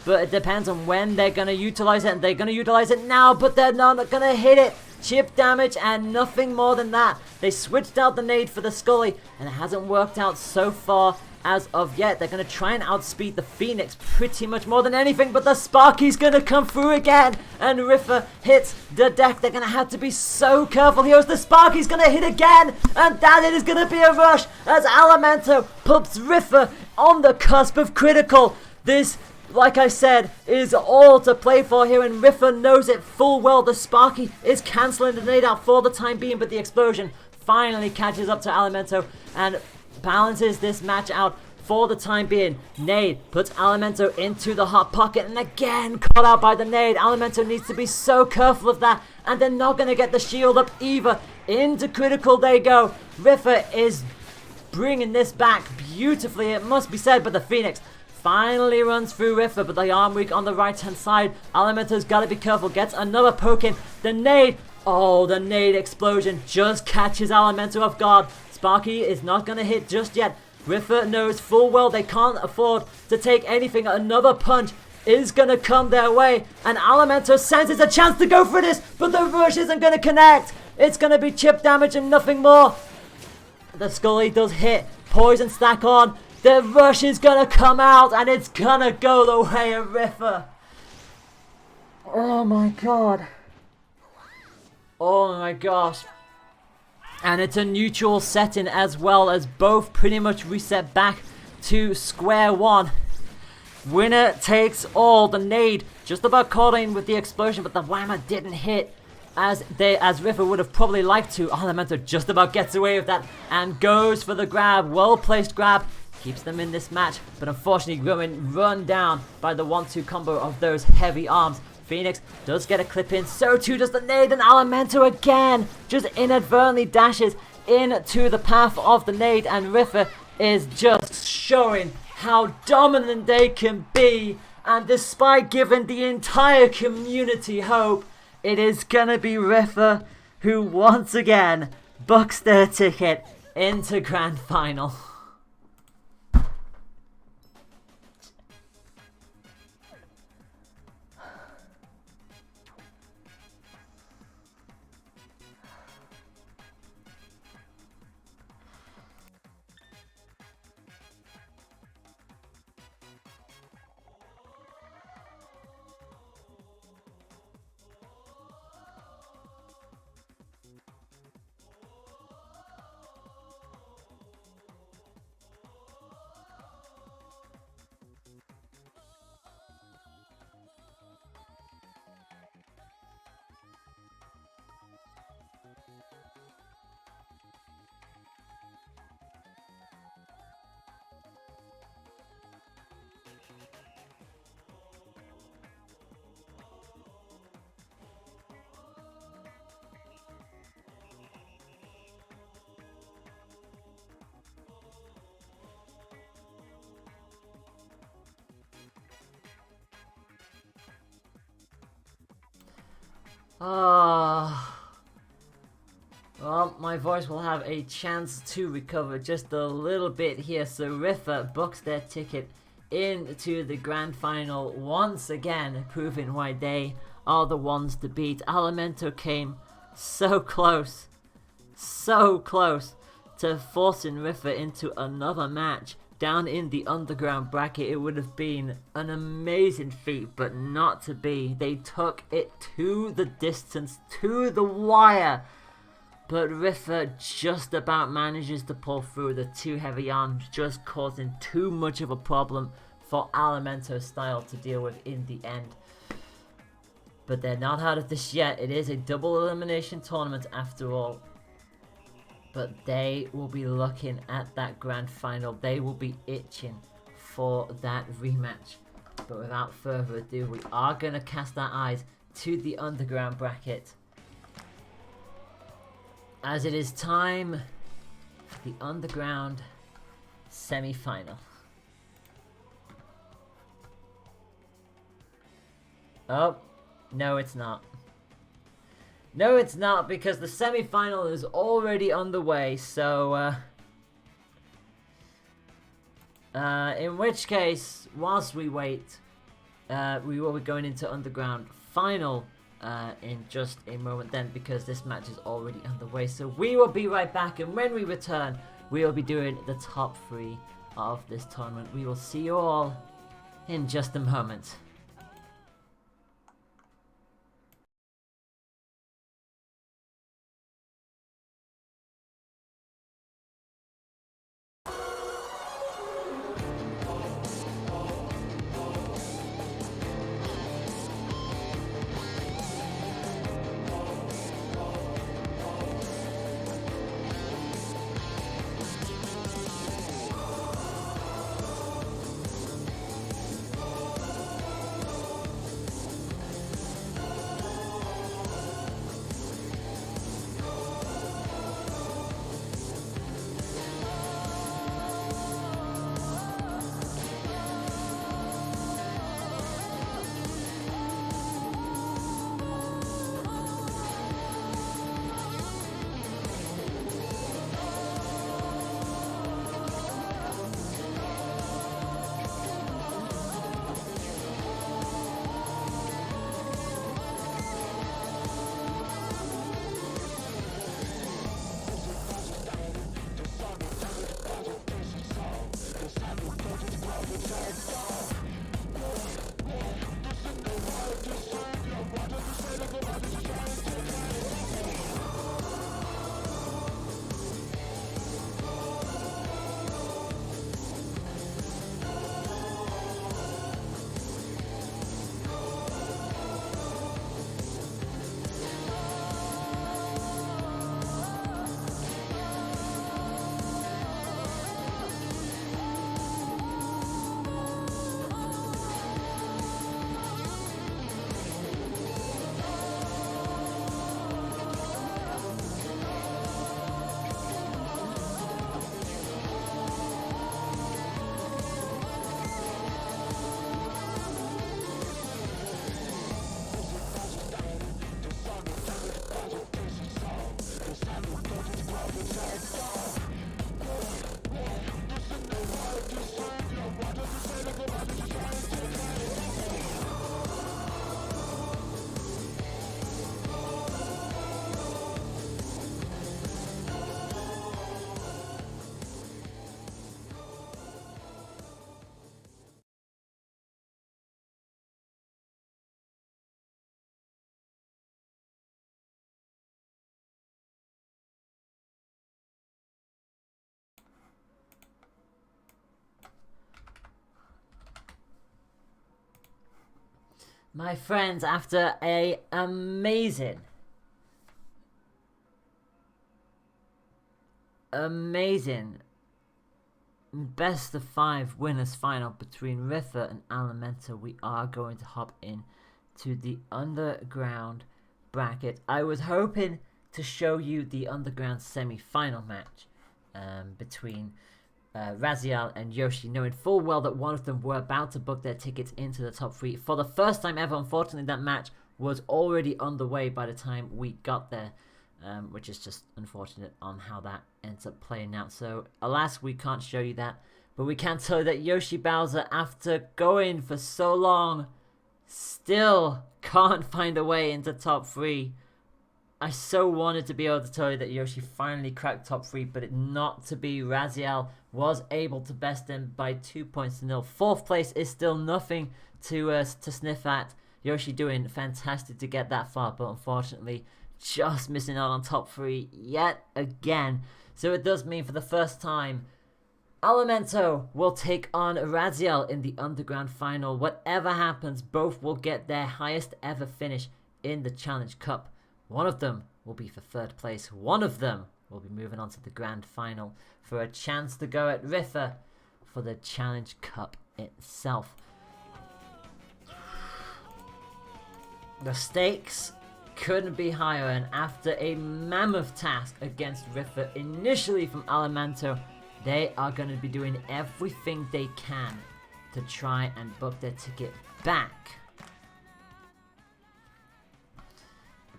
but it depends on when they're going to utilize it, and they're going to utilize it now, but they're not going to hit it. Chip damage and nothing more than that. They switched out the nade for the Scully, and it hasn't worked out so far as of yet. They're going to try and outspeed the Phoenix pretty much more than anything, but the Sparky's going to come through again, and Riffa hits the deck. They're going to have to be so careful here as the Sparky's going to hit again, and that it is going to be a rush as Elemento puts Riffa on the cusp of critical. This, like I said, is all to play for here, and Riffa knows it full well. The Sparky is cancelling the nade out for the time being, but the explosion finally catches up to Elemento and balances this match out for the time being. Nade puts Elemento into the hot pocket, and again caught out by the nade. Elemento needs to be so careful of that, and they're not going to get the shield up either. Into critical they go. Riffa is bringing this back beautifully, it must be said, but the Phoenix finally runs through Riffa, but the arm weak on the right hand side. Elemento's got to be careful. Gets another poke in. The nade. Oh, the nade explosion just catches Elemento off guard. Sparky is not going to hit just yet. Riffa knows full well they can't afford to take anything. Another punch is going to come their way, and Elemento senses a chance to go for this, but the rush isn't going to connect. It's going to be chip damage and nothing more. The Scully does hit. Poison stack on. The rush is going to come out, and it's going to go the way of Riffa. Oh my god. Oh my gosh. And it's a neutral setting as well, as both pretty much reset back to square one. Winner takes all. The nade just about caught in with the explosion, but the whammer didn't hit as Riffa would have probably liked to. Elemento just about gets away with that and goes for the grab. Well placed grab. Keeps them in this match, but unfortunately going run down by the 1-2 combo of those heavy arms. Phoenix does get a clip in, so too does the nade, and Elemento again just inadvertently dashes into the path of the nade, and Riffa is just showing how dominant they can be, and despite giving the entire community hope, it is gonna be Riffa who once again books their ticket into Grand Final. Well, my voice will have a chance to recover just a little bit here. So Riffa books their ticket into the grand final once again, proving why they are the ones to beat. Alimento came so close to forcing Riffa into another match down in the underground bracket. It would have been an amazing feat, but not to be. They took it to the distance, to the wire. But Riffa just about manages to pull through the two heavy arms, just causing too much of a problem for Alimento Style to deal with in the end. But they're not out of this yet. It is a double elimination tournament after all. But they will be looking at that grand final. They will be itching for that rematch. But without further ado, we are going to cast our eyes to the underground bracket, as it is time for the underground semi-final. Oh, no it's not. No it's not, because the semi-final is already underway, so in which case, whilst we wait, we will be going into underground final in just a moment then, because this match is already underway. So we will be right back, and when we return, we will be doing the top 3 of this tournament. We will see you all in just a moment. My friends, after a amazing best of 5 winners final between Riffa and Alimento, we are going to hop in to the underground bracket. I was hoping to show you the underground semi-final match between Raziel and Yoshi, knowing full well that one of them were about to book their tickets into the top 3 for the first time ever. Unfortunately, that match was already underway by the time we got there, which is just unfortunate on how that ends up playing out. So alas, we can't show you that, but we can tell you that Yoshi Bowser, after going for so long, still can't find a way into top 3. I so wanted to be able to tell you that Yoshi finally cracked top 3, but it not to be. Raziel was able to best him by 2 points to 0. 4th place is still nothing to sniff at. Yoshi doing fantastic to get that far, but unfortunately just missing out on top 3 yet again. So it does mean for the first time, Elemento will take on Raziel in the Underground Final. Whatever happens, both will get their highest ever finish in the Challenge Cup. One of them will be for 3rd place. One of them will be moving on to the Grand Final for a chance to go at Riffa for the Challenge Cup itself. The stakes couldn't be higher, and after a mammoth task against Riffa, initially from Elemento, they are going to be doing everything they can to try and book their ticket back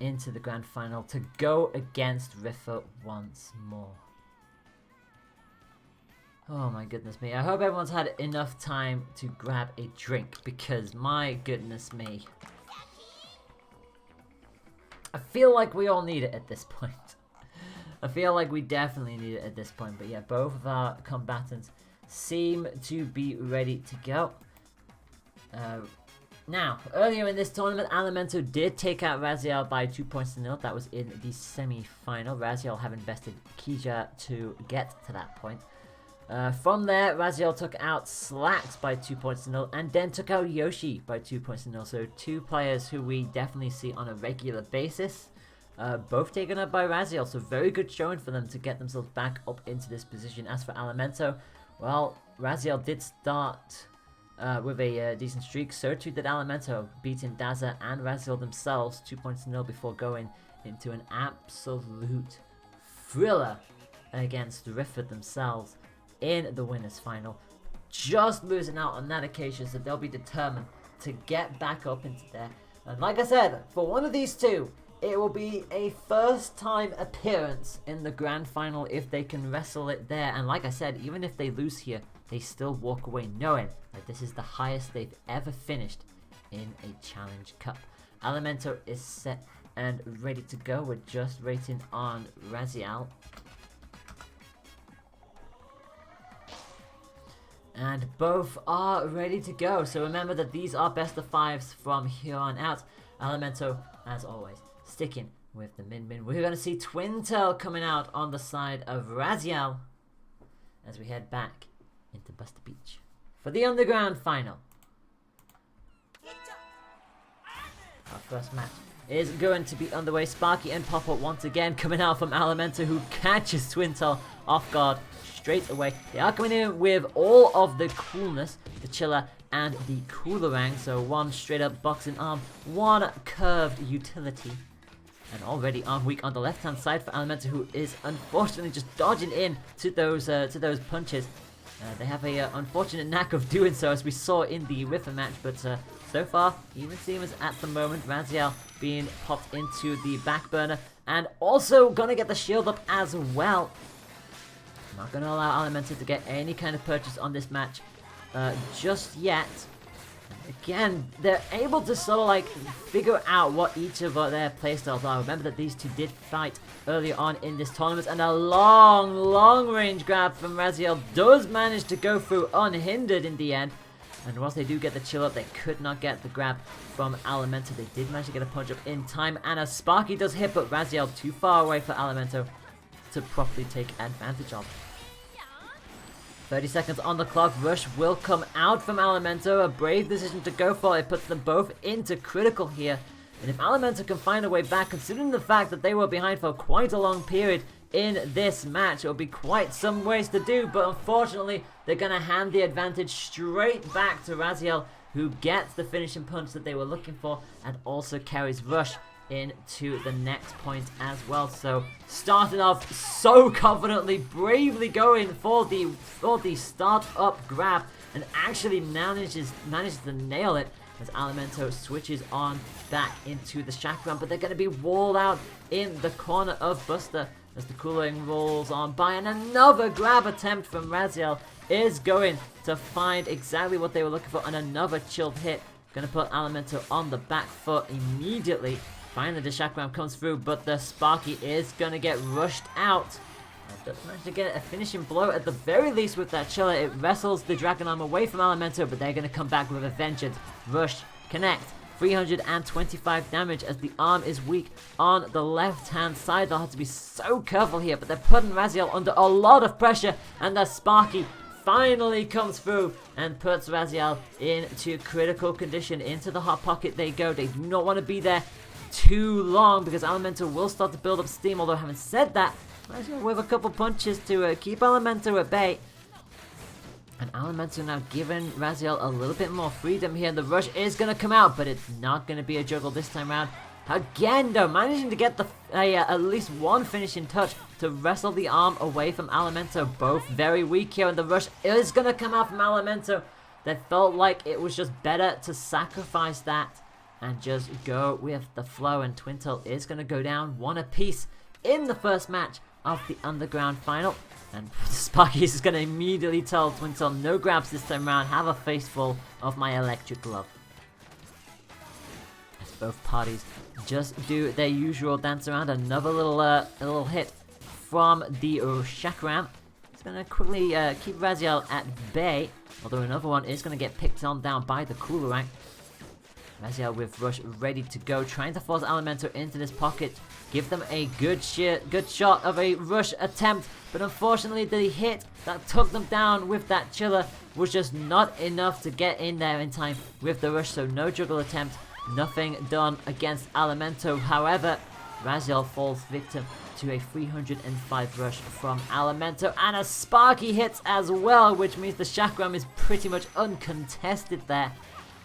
into the Grand Final to go against Riffa once more. Oh my goodness me. I hope everyone's had enough time to grab a drink, because my goodness me, I feel like we all need it at this point. I feel like we definitely need it at this point. But yeah, both of our combatants seem to be ready to go. Now, earlier in this tournament, Elemento did take out Raziel by 2 points to 0. That was in the semi-final. Raziel having bested Kija to get to that point. From there, Raziel took out Slacks by 2 points to 0, and then took out Yoshi by 2 points to 0. So 2 players who we definitely see on a regular basis. Both taken up by Raziel, so very good showing for them to get themselves back up into this position. As for Elemento, well, Raziel did start with a decent streak. So too did Elemento, beating Daza and Raziel themselves 2 points to 0 before going into an absolute thriller against Riffa themselves in the winners final. Just losing out on that occasion, so they'll be determined to get back up into there. And like I said, for one of these two, it will be a first time appearance in the grand final if they can wrestle it there. And like I said, even if they lose here, they still walk away knowing that this is the highest they've ever finished in a Challenge Cup. Elemento is set and ready to go. We're just waiting on Raziel. And both are ready to go. So remember that these are best of 5s from here on out. Elemento, as always, sticking with the min-min. We're going to see Twin Tail coming out on the side of Raziel as we head back into Buster Beach for the Underground Final. Our first match is going to be underway. Sparky and Pop Up once again coming out from Elemento, who catches Twin Tail off guard straight away. They are coming in with all of the coolness, the chiller and the coolerang. So one straight up boxing arm, one curved utility. And already arm weak on the left hand side for Elemento, who is unfortunately just dodging in to those punches. They have a unfortunate knack of doing so, as we saw in the Riffa match, but so far, even Seamers at the moment. Raziel being popped into the back burner, and also gonna get the shield up as well. Not gonna allow Elemento to get any kind of purchase on this match just yet. Again, they're able to sort of like figure out what each of their playstyles are. Remember that these two did fight earlier on in this tournament, and a long range grab from Raziel does manage to go through unhindered in the end. And whilst they do get the chill up, they could not get the grab from Elemento. They did manage to get a punch up in time, and a Sparky does hit, but Raziel too far away for Elemento to properly take advantage of. 30 seconds on the clock. Rush will come out from Elemento. A brave decision to go for. It puts them both into critical here. And if Elemento can find a way back, considering the fact that they were behind for quite a long period in this match, it'll be quite some ways to do. But unfortunately, they're going to hand the advantage straight back to Raziel, who gets the finishing punch that they were looking for and also carries Rush into the next point as well. So starting off so confidently, bravely going for the start up grab, and actually manages to nail it as Alimento switches on back into the Chakram, but they're going to be walled out in the corner of Buster as the cooling rolls on by, and another grab attempt from Raziel is going to find exactly what they were looking for, and another chilled hit. Going to put Alimento on the back foot immediately. Finally, the Chakram comes through, but the Sparky is going to get rushed out. Doesn't manage to get a finishing blow at the very least with that chiller. It wrestles the Dragon Arm away from Alimento, but they're going to come back with a vengeance. Rush, connect. 325 damage as the arm is weak on the left-hand side. They'll have to be so careful here, but they're putting Raziel under a lot of pressure, and the Sparky finally comes through and puts Raziel into critical condition. Into the hot pocket they go. They do not want to be there too long because Alimento will start to build up steam, although having said that, Raziel with a couple punches to keep Alimento at bay. And Alimento now giving Raziel a little bit more freedom here. The rush is going to come out, but it's not going to be a juggle this time around. Again, though, managing to get the at least one finishing touch to wrestle the arm away from Alimento. Both very weak here, and the rush is going to come out from Alimento. They felt like it was just better to sacrifice that and just go with the flow, and Twintel is going to go down one apiece in the first match of the Underground Final. And Sparky is going to immediately tell Twintel, no grabs this time around, have a face full of my electric glove. As both parties just do their usual dance around, another little hit from the Chakram. It's going to quickly keep Raziel at bay, although another one is going to get picked on down by the Coolerang. Raziel with Rush ready to go, trying to force Alimento into this pocket, give them a good shot of a Rush attempt, but unfortunately the hit that took them down with that chiller was just not enough to get in there in time with the Rush, so no juggle attempt, nothing done against Alimento. However, Raziel falls victim to a 305 rush from Alimento, and a Sparky hits as well, which means the Chakram is pretty much uncontested there.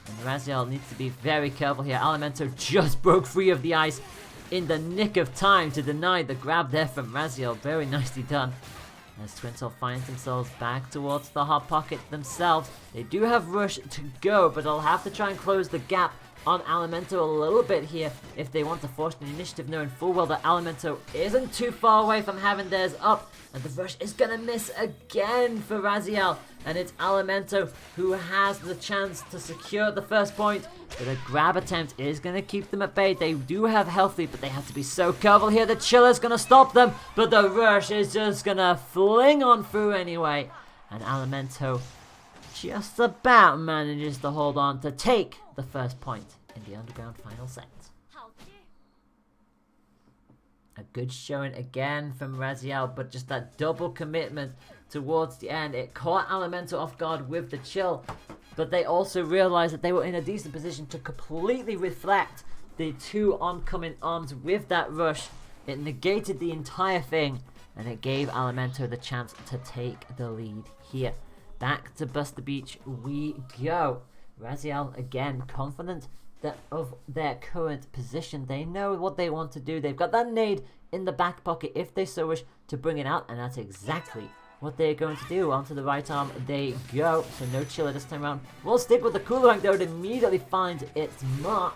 And Raziel needs to be very careful here. Alimento just broke free of the ice in the nick of time to deny the grab there from Raziel. Very nicely done. As Twintel finds themselves back towards the hot pocket themselves. They do have rush to go, but they'll have to try and close the gap on Alimento a little bit here if they want to force the initiative, knowing full well that Alimento isn't too far away from having theirs up. And the rush is going to miss again for Raziel. And it's Alimento who has the chance to secure the first point. But a grab attempt is going to keep them at bay. They do have healthy, but they have to be so careful here. The chiller's going to stop them, but the rush is just going to fling on through anyway. And Alimento just about manages to hold on to take the first point in the Underground Final set. A good showing again from Raziel, but just that double commitment towards the end. It caught Alimento off guard with the chill, but they also realized that they were in a decent position to completely reflect the two oncoming arms with that rush. It negated the entire thing, and it gave Alimento the chance to take the lead here. Back to Buster Beach we go. Raziel again confident of their current position. They know what they want to do. They've got that nade in the back pocket if they so wish to bring it out, and that's exactly what they're going to do. Onto the right arm they go. So no chiller this time around. We'll stick with the Coolerang though. It immediately finds its mark,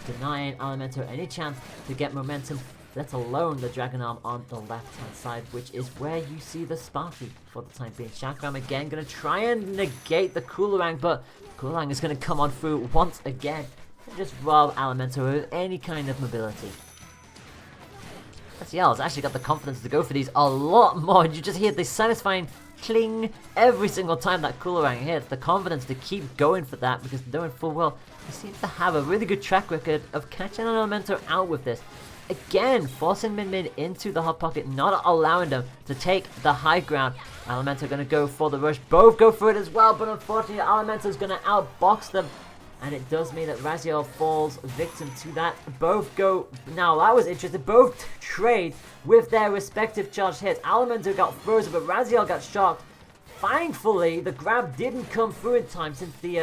denying Alimento any chance to get momentum, let alone the Dragon Arm on the left-hand side, which is where you see the Sparky for the time being. Chakram again going to try and negate the Coolerang, but Coolerang is going to come on through once again and just rob Alimento with any kind of mobility. Raziel has actually got the confidence to go for these a lot more. You just hear the satisfying cling every single time that Coolerang hits. The confidence to keep going for that, because knowing full well he seems to have a really good track record of catching an Alimento out with this. Again, forcing Min into the hot pocket, not allowing them to take the high ground. Alimento going to go for the rush. Both go for it as well, but unfortunately Alimento is going to outbox them. And it does mean that Raziel falls victim to that. Both go... Now, that was interesting. Both trade with their respective charged hits. Alimento got frozen, but Raziel got shocked. Thankfully, the grab didn't come through in time, since the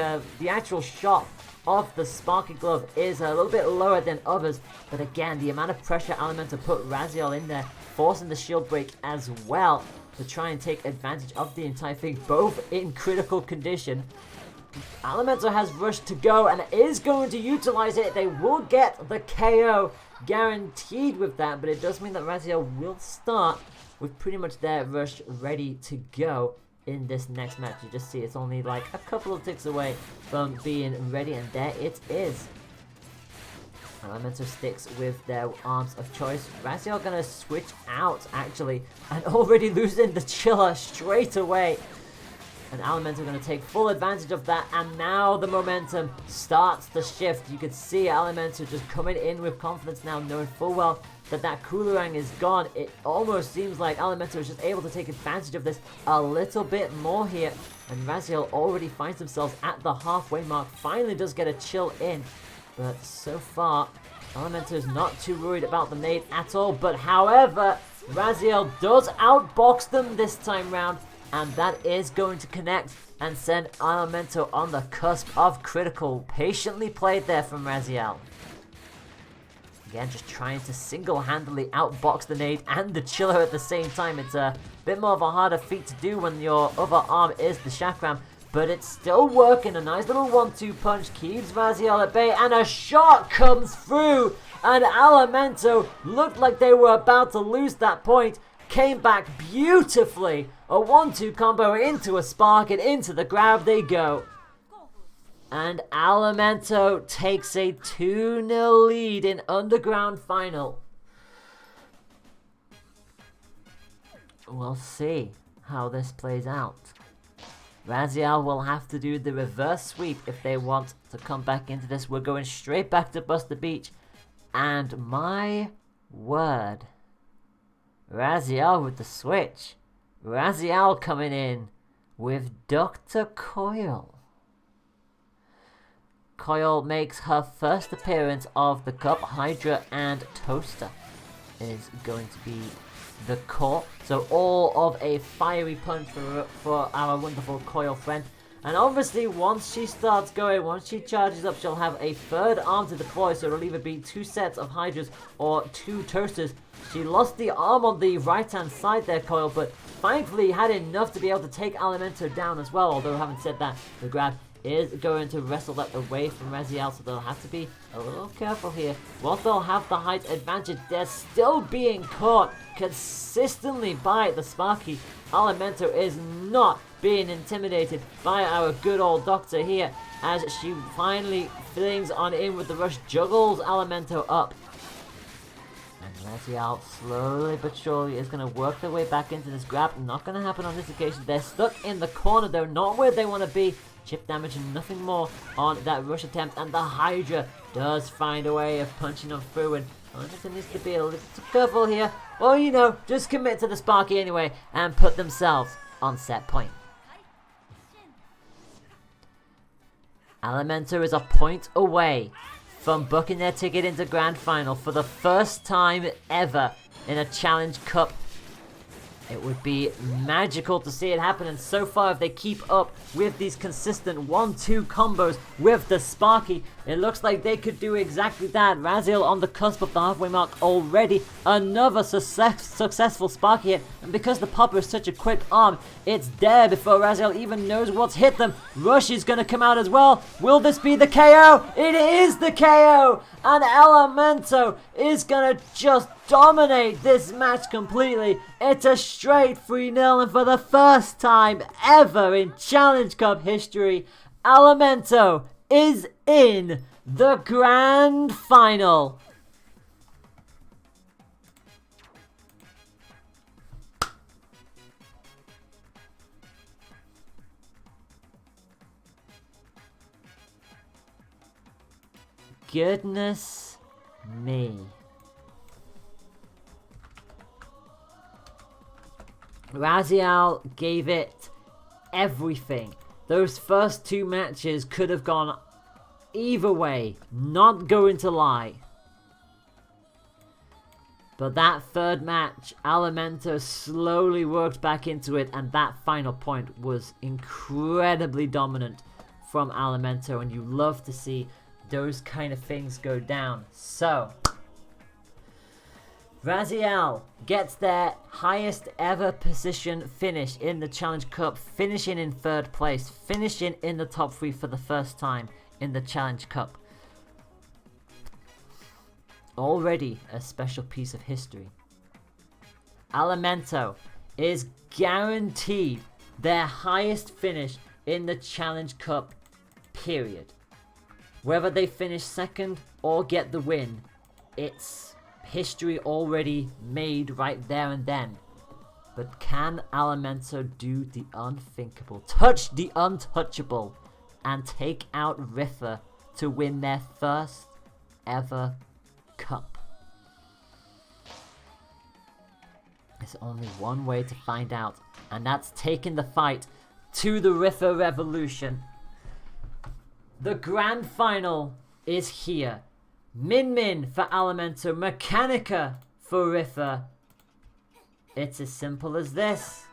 actual shot of the Sparky Glove is a little bit lower than others. But again, the amount of pressure Alimento put Raziel in there, forcing the shield break as well to try and take advantage of the entire thing. Both in critical condition. Alimento has Rush to go and is going to utilize it. They will get the KO guaranteed with that, but it does mean that Raziel will start with pretty much their Rush ready to go in this next match. You just see it's only like a couple of ticks away from being ready, and there it is. Alimento sticks with their arms of choice. Raziel gonna switch out actually, and already losing the Chiller straight away. And Alimento going to take full advantage of that, and now the momentum starts to shift. You can see Alimento just coming in with confidence now, knowing full well that that Coolerang is gone. It almost seems like Alimento is just able to take advantage of this a little bit more here. And Raziel already finds themselves at the halfway mark, finally does get a chill in. But so far, Alimento is not too worried about the nade at all. But however, Raziel does outbox them this time round. And that is going to connect and send Alimento on the cusp of critical. Patiently played there from Raziel. Again, just trying to single-handedly outbox the nade and the Chiller at the same time. It's a bit more of a harder feat to do when your other arm is the Chakram. But it's still working. A nice little 1-2 punch keeps Raziel at bay. And a shot comes through. And Alimento looked like they were about to lose that point. Came back beautifully. A 1-2 combo into a spark, and into the grab they go. And Alimento takes a 2-0 lead in Underground Final. We'll see how this plays out. Raziel will have to do the reverse sweep if they want to come back into this. We're going straight back to Buster Beach. And my word, Raziel with the switch. Raziel coming in with Dr. Coil. Coil makes her first appearance of the Cup. Hydra and Toaster is going to be the core. So all of a fiery punch for our wonderful Coil friend. And obviously once she starts going, once she charges up, she'll have a third arm to deploy. So it'll either be 2 sets of Hydras or 2 Toasters. She lost the arm on the right-hand side there, Coil, but thankfully had enough to be able to take Alimento down as well. Although, having said that, the grab is going to wrestle that away from Raziel, so they'll have to be a little careful here. Whilst they'll have the height advantage, they're still being caught consistently by the Sparky. Alimento is not being intimidated by our good old Doctor here, as she finally flings on in with the rush, juggles Alimento up. And Raziel slowly but surely is going to work their way back into this grab. Not going to happen on this occasion. They're stuck in the corner though, not where they want to be. Chip damage and nothing more on that rush attempt, and the Hydra does find a way of punching them through, and Alimento needs to be a little careful here. Or, you know, just commit to the Sparky anyway and put themselves on set point. Alimento is a point away from booking their ticket into Grand Final for the first time ever in a Challenge Cup. It would be magical to see it happen, and so far if they keep up with these consistent 1-2 combos with the Sparky, it looks like they could do exactly that. Raziel on the cusp of the halfway mark already. Another successful Sparky hit, and because the popper is such a quick arm, it's there before Raziel even knows what's hit them. Rush is going to come out as well. Will this be the KO? It is the KO! And Alimento is going to just dominate this match completely. It's a straight 3-0, and for the first time ever in Challenge Cup history, Alimento is in the Grand Final. Goodness me. Raziel gave it everything. Those first 2 matches could have gone either way, not going to lie. But that third match, Alimento slowly worked back into it, and that final point was incredibly dominant from Alimento, and you love to see those kind of things go down. So, Raziel gets their highest ever position finish in the Challenge Cup, finishing in 3rd place, finishing in the top 3 for the first time in the Challenge Cup. Already a special piece of history. Alimento is guaranteed their highest finish in the Challenge Cup, period. Whether they finish 2nd or get the win, it's history already made right there and then. But can Alimento do the unthinkable, touch the untouchable, and take out Riffa to win their first ever cup? There's only one way to find out, and that's taking the fight to the Riffa Revolution. The grand final is here. Min Min for Alimento, Mechanica for Riffa. It's as simple as this.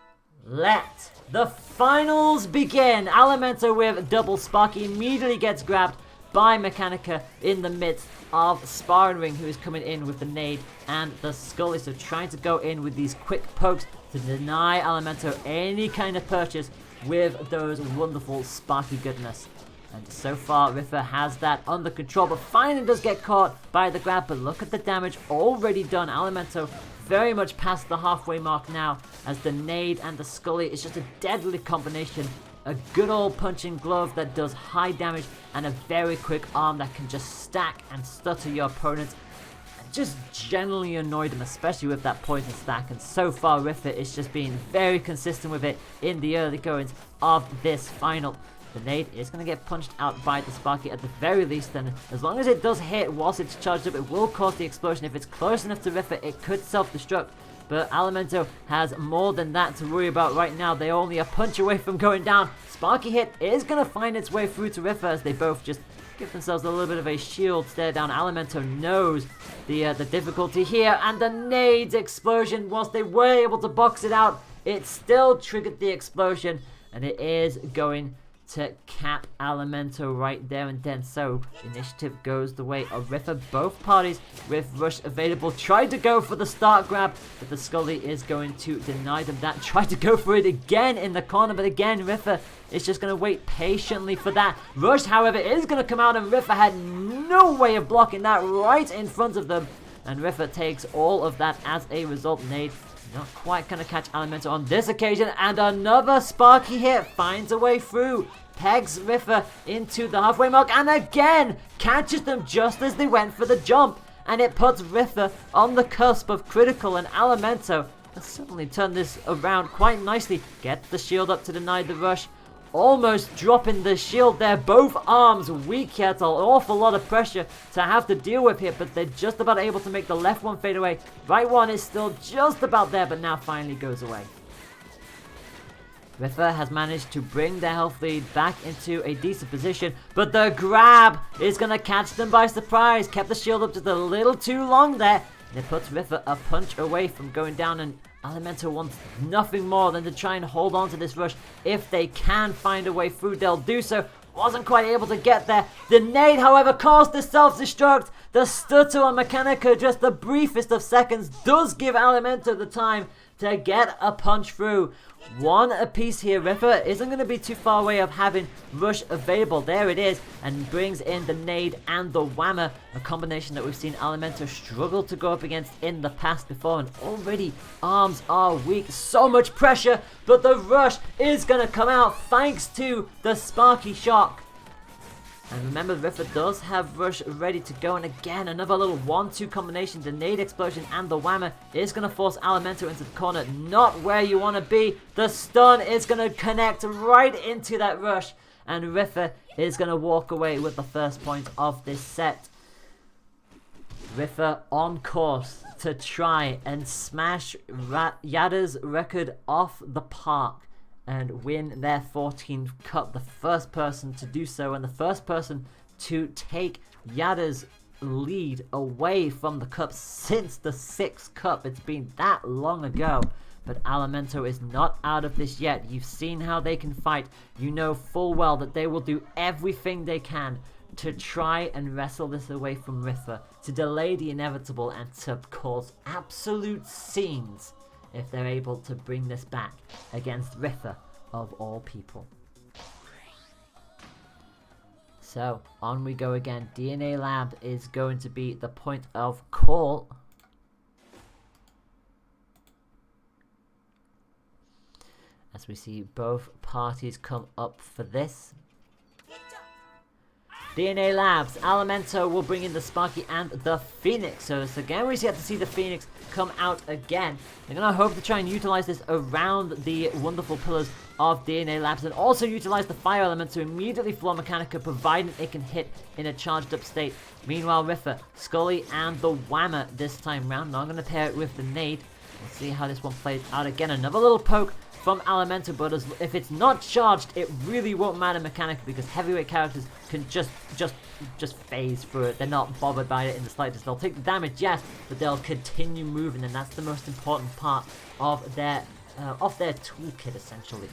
Let the finals begin. Alimento with double Sparky immediately gets grabbed by Mechanica in the midst of Sparring Ring, who is coming in with the nade and the Scully. So trying to go in with these quick pokes to deny Alimento any kind of purchase with those wonderful Sparky goodness. And so far, Riffa has that under control, but finally does get caught by the grab. But look at the damage already done. Alimento very much past the halfway mark now, as the nade and the Scully is just a deadly combination. A good old punching glove that does high damage, and a very quick arm that can just stack and stutter your opponents. Just generally annoyed them, especially with that poison stack. And so far, Riffa is just being very consistent with it in the early goings of this final. The nade is going to get punched out by the Sparky at the very least, and as long as it does hit whilst it's charged up, it will cause the explosion. If it's close enough to Riffa, it could self-destruct. But Alimento has more than that to worry about right now. They're only a punch away from going down. Sparky hit is going to find its way through to Riffa, as they both just give themselves a little bit of a shield stare down. Alimento knows the difficulty here, and the nade's explosion, whilst they were able to box it out, it still triggered the explosion, and it is going to cap Alimento right there and then. So initiative goes the way of Riffa. Both parties with rush available tried to go for the start grab, but the Scully is going to deny them that. Tried to go for it again in the corner, but again Riffa is just going to wait patiently for that. Rush, however, is going to come out, and Riffa had no way of blocking that right in front of them, and Riffa takes all of that as a result. Nade not quite going to catch Alimento on this occasion, and another Sparky hit finds a way through. Pegs Riffa into the halfway mark, and again catches them just as they went for the jump, and it puts Riffa on the cusp of critical, and Alimento has suddenly turned this around quite nicely. Gets the shield up to deny the rush, almost dropping the shield there. Both arms weak yet, an awful lot of pressure to have to deal with here, but they're just about able to make the left one fade away. Right one is still just about there, but now finally goes away. Riffa has managed to bring their health lead back into a decent position, but the grab is going to catch them by surprise. Kept the shield up just a little too long there, and it puts Riffa a punch away from going down, and Alimento wants nothing more than to try and hold on to this rush. If they can find a way through, they'll do so. Wasn't quite able to get there. The nade, however, caused the self-destruct. The stutter on Mechanica, just the briefest of seconds, does give Alimento the time to get a punch through. One apiece here. Riffa isn't going to be too far away of having rush available. There it is, and brings in the nade and the whammer, a combination that we've seen Alimento struggle to go up against in the past before, and already arms are weak. So much pressure, but the rush is going to come out thanks to the Sparky shock. And remember, Riffa does have rush ready to go, and again another little 1-2 combination. The nade explosion and the whammer is going to force Alimento into the corner, not where you want to be. The stun is going to connect right into that rush, and Riffa is going to walk away with the first point of this set. Riffa on course to try and smash Yada's record off the park and win their 14th cup. The first person to do so, and the first person to take Yada's lead away from the cup since the 6th cup. It's been that long ago. But Alimento is not out of this yet. You've seen how they can fight. You know full well that they will do everything they can to try and wrestle this away from Riffa, to delay the inevitable and to cause absolute scenes if they're able to bring this back against Riffa of all people. So, on we go again. DNA Lab is going to be the point of call. As we see both parties come up for this. DNA Labs, Alimento will bring in the Sparky and the Phoenix. So again, we get to see the Phoenix come out again. They're going to hope to try and utilize this around the wonderful pillars of DNA Labs and also utilize the fire element to immediately floor Mechanica, providing it can hit in a charged up state. Meanwhile, Riffa, Scully, and the Whammer this time round. Now I'm going to pair it with the Nade. We'll see how this one plays out again. Another little poke from Alimento, but if it's not charged, it really won't matter Mechanica, because heavyweight characters can just phase through it. They're not bothered by it in the slightest. They'll take the damage, yes, but they'll continue moving, and that's the most important part of their toolkit, essentially.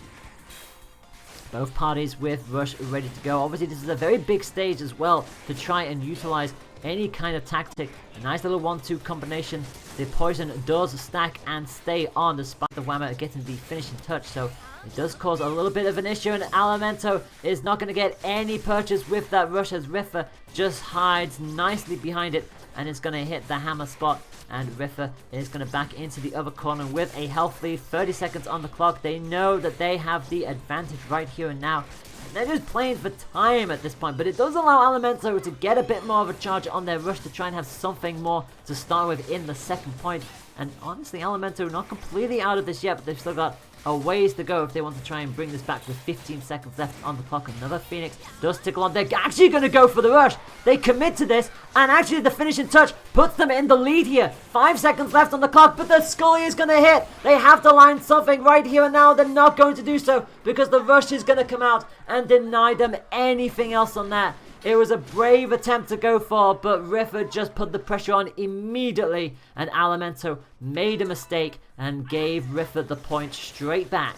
Both parties with Rush ready to go. Obviously, this is a very big stage as well to try and utilize any kind of tactic. A nice little 1-2 combination. The poison does stack and stay on despite the Whammer getting the finishing touch, so it does cause a little bit of an issue, and Alimento is not going to get any purchase with that Rush as Riffa just hides nicely behind it and is going to hit the hammer spot, and Riffa is going to back into the other corner with a healthy 30 seconds on the clock. They know that they have the advantage right here and now. They're just playing for time at this point, but it does allow Alimento to get a bit more of a charge on their Rush to try and have something more to start with in the second point. And honestly, Alimento not completely out of this yet, but they've still got a ways to go if they want to try and bring this back with 15 seconds left on the clock. Another Phoenix does tickle on. They're actually going to go for the Rush. They commit to this, and actually the finishing touch puts them in the lead here. 5 seconds left on the clock, but the Scully is going to hit. They have to line something right here and now. They're not going to do so because the Rush is going to come out and deny them anything else on that. It was a brave attempt to go for, but Riffa just put the pressure on immediately, and Alimento made a mistake and gave Riffa the point straight back.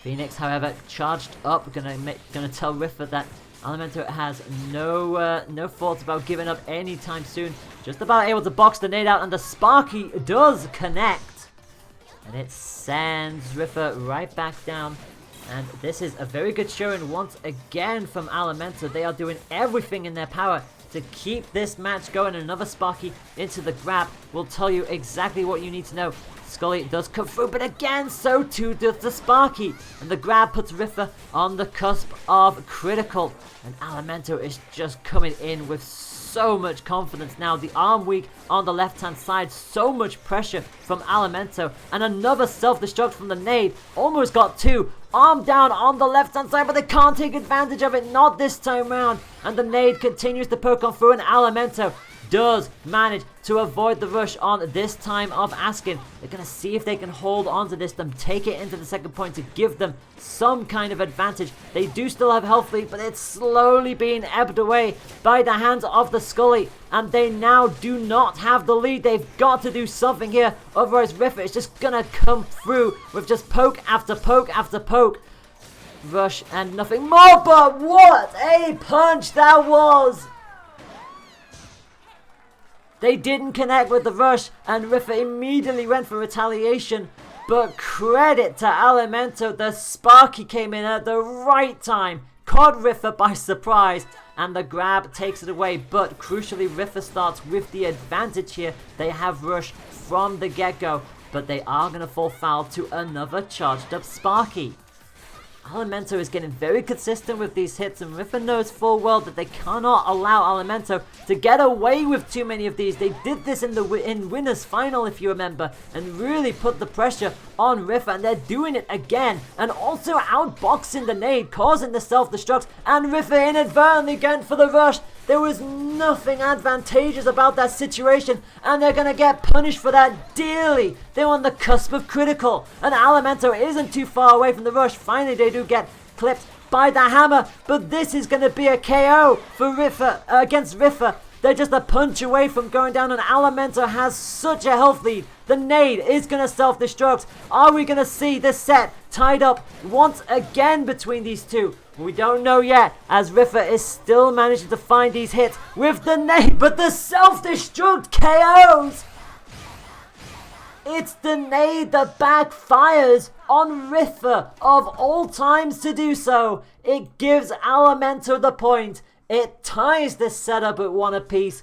Phoenix, however, charged up, gonna tell Riffa that Alimento has no thoughts about giving up anytime soon. Just about able to box the nade out, and the Sparky does connect, and it sends Riffa right back down. And this is a very good showing once again from Alimento. They are doing everything in their power to keep this match going. Another Sparky into the grab will tell you exactly what you need to know. Scully does come through, but again, so too does the Sparky. And the grab puts Riffa on the cusp of critical. And Alimento is just coming in with so much confidence now. The arm weak on the left-hand side. So much pressure from Alimento. And another self-destruct from the nade. Almost got two. Arm down on the left-hand side, but they can't take advantage of it. Not this time round. And the nade continues to poke on through, and Alimento does manage to avoid the Rush on this time of Askin. They're going to see if they can hold on to this, then take it into the second point to give them some kind of advantage. They do still have health lead, but it's slowly being ebbed away by the hands of the Scully, and they now do not have the lead. They've got to do something here, otherwise Riffa is just going to come through with just poke after poke after poke. Rush and nothing more, but what a punch that was! They didn't connect with the Rush, and Riffa immediately went for retaliation. But credit to Alimento, the Sparky came in at the right time, caught Riffa by surprise, and the grab takes it away. But crucially, Riffa starts with the advantage here. They have Rush from the get-go, but they are going to fall foul to another charged up Sparky. Alimento is getting very consistent with these hits, and Riffa knows full well that they cannot allow Alimento to get away with too many of these. They did this in Winners Final, if you remember, and really put the pressure on Riffa, and they're doing it again, and also outboxing the nade, causing the self-destruct, and Riffa inadvertently going for the Rush. There was nothing advantageous about that situation, and they're going to get punished for that dearly. They're on the cusp of critical, and Alimento isn't too far away from the Rush. Finally, they do get clipped by the hammer, but this is going to be a KO for Riffa, against Riffa. They're just a punch away from going down, and Alimento has such a health lead. The nade is going to self-destruct. Are we going to see this set tied up once again between these two? We don't know yet, as Riffa is still managing to find these hits with the nade, but the self-destruct KOs! It's the nade that backfires on Riffa, of all times to do so. It gives Alimento the point. It ties this setup at 1 apiece.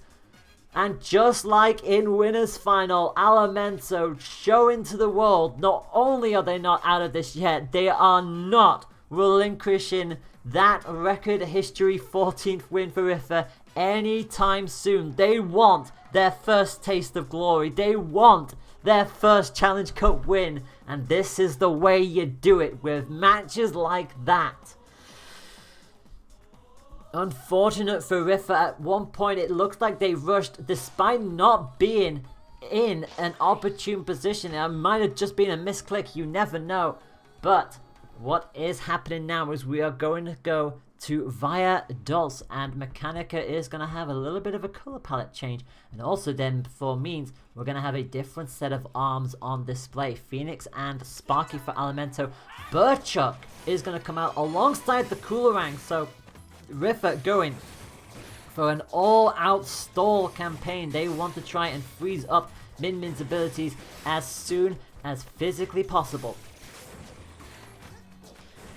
And just like in Winners Final, Alimento showing to the world, not only are they not out of this yet, they are not relinquishing that record history 14th win for Riffa anytime soon. They want their first taste of glory. They want their first Challenge Cup win. And this is the way you do it, with matches like that. Unfortunate for Riffa, at one point it looks like they rushed despite not being in an opportune position. It might have just been a misclick, you never know. But what is happening now is we are going to go to Via Dulce, and Mechanica is going to have a little bit of a color palette change, and also then for means we're going to have a different set of arms on display. Phoenix and Sparky for Alimento. Burchuk is going to come out alongside the Coolerang, so Riffa going for an all-out stall campaign. They want to try and freeze up Min Min's abilities as soon as physically possible.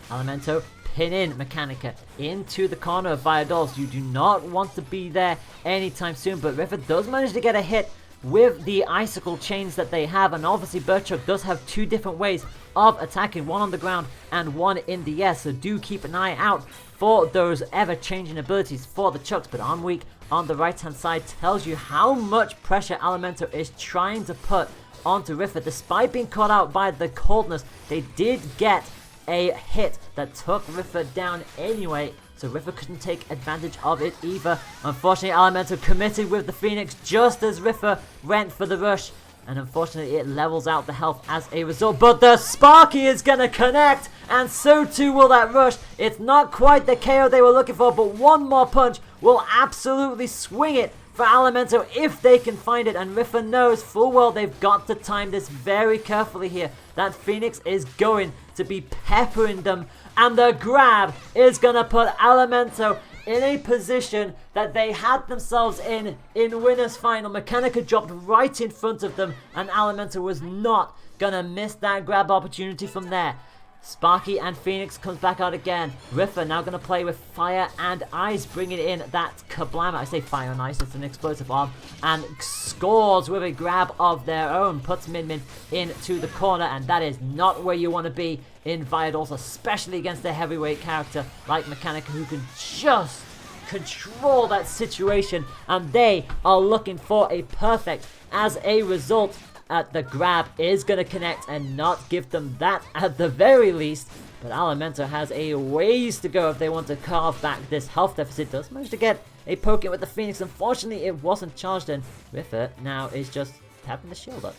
Alimento pin in Mechanica into the corner of Via Dulce. You do not want to be there anytime soon, but Riffa does manage to get a hit with the icicle chains that they have, and obviously Burchuk does have two different ways of attacking, one on the ground and one in the air, so do keep an eye out for those ever-changing abilities for the Chucks. But Arm Weak on the right-hand side tells you how much pressure Alimento is trying to put onto Riffa. Despite being caught out by the coldness, they did get a hit that took Riffa down anyway, so Riffa couldn't take advantage of it either. Unfortunately, Alimento committed with the Phoenix just as Riffa went for the rush, and unfortunately it levels out the health as a result. But the Sparky is going to connect, and so too will that rush. It's not quite the KO they were looking for, but one more punch will absolutely swing it for Alimento if they can find it, and Riffa knows full well they've got to time this very carefully here. That Phoenix is going to be peppering them, and the grab is going to put Alimento in a position that they had themselves in Winners Final. Mechanica dropped right in front of them, and Alimento was not going to miss that grab opportunity from there. Sparky and Phoenix comes back out again. Riffa now going to play with Fire and Ice, bringing in that Kablama. I say Fire and Ice, it's an explosive arm. And scores with a grab of their own. Puts Min Min into the corner, and that is not where you want to be in Via Dulce, especially against a heavyweight character like Mechanica, who can just control that situation. And they are looking for a perfect. As a result, the grab is going to connect and not give them that at the very least. But Alimento has a ways to go if they want to carve back this health deficit. Does manage to get a poke in with the Phoenix. Unfortunately, it wasn't charged in. Riffa now is just tapping the shield up.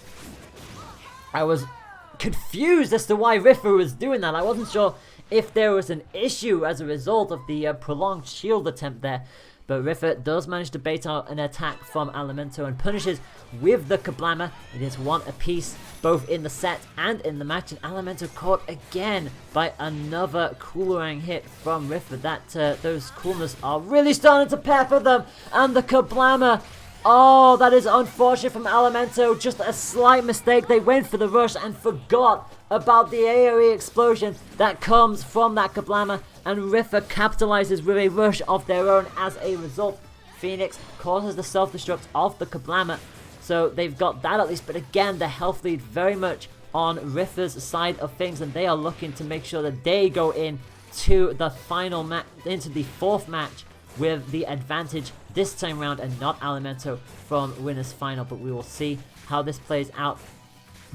I was confused as to why Riffa was doing that. I wasn't sure if there was an issue as a result of the prolonged shield attempt there. But Riffa does manage to bait out an attack from Alimento and punishes with the Kablama. It is 1 apiece, both in the set and in the match. And Alimento caught again by another Coolerang hit from Riffa. Those coolness are really starting to pepper them. And the Kablama, oh, that is unfortunate from Alimento. Just a slight mistake. They went for the rush and forgot about the AoE explosion that comes from that Kablama, and Riffa capitalizes with a rush of their own as a result. Phoenix causes the self-destruct of the Kablama, so they've got that at least, but again, the health lead very much on Riffa's side of things, and they are looking to make sure that they go into the final match, into the 4th match, with the advantage this time round, and not Alimento from Winners Final. But we will see how this plays out.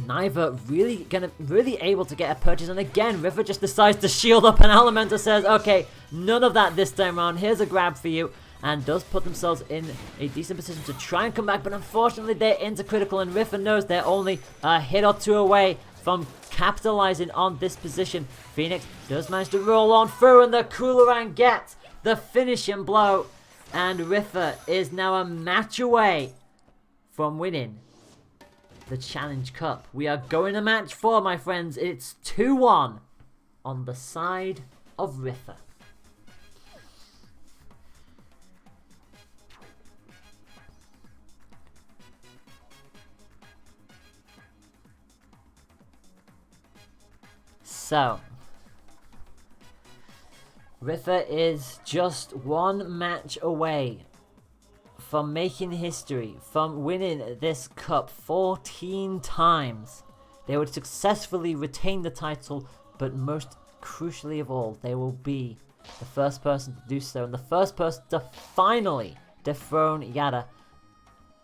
Neither really able to get a purchase, and again Riffa just decides to shield up, and Alimento says, okay, none of that this time around, here's a grab for you, and does put themselves in a decent position to try and come back. But unfortunately they're into critical, and Riffa knows they're only a hit or two away from capitalizing on this position. Phoenix does manage to roll on through, and the Coolerang gets the finishing blow. And Riffa is now a match away from winning the Challenge Cup. We are going to match 4, my friends. It's 2-1 on the side of Riffa. So, Riffa is just 1 match away from making history, from winning this cup 14 times. They would successfully retain the title, but most crucially of all, they will be the first person to do so, and the first person to finally dethrone Yada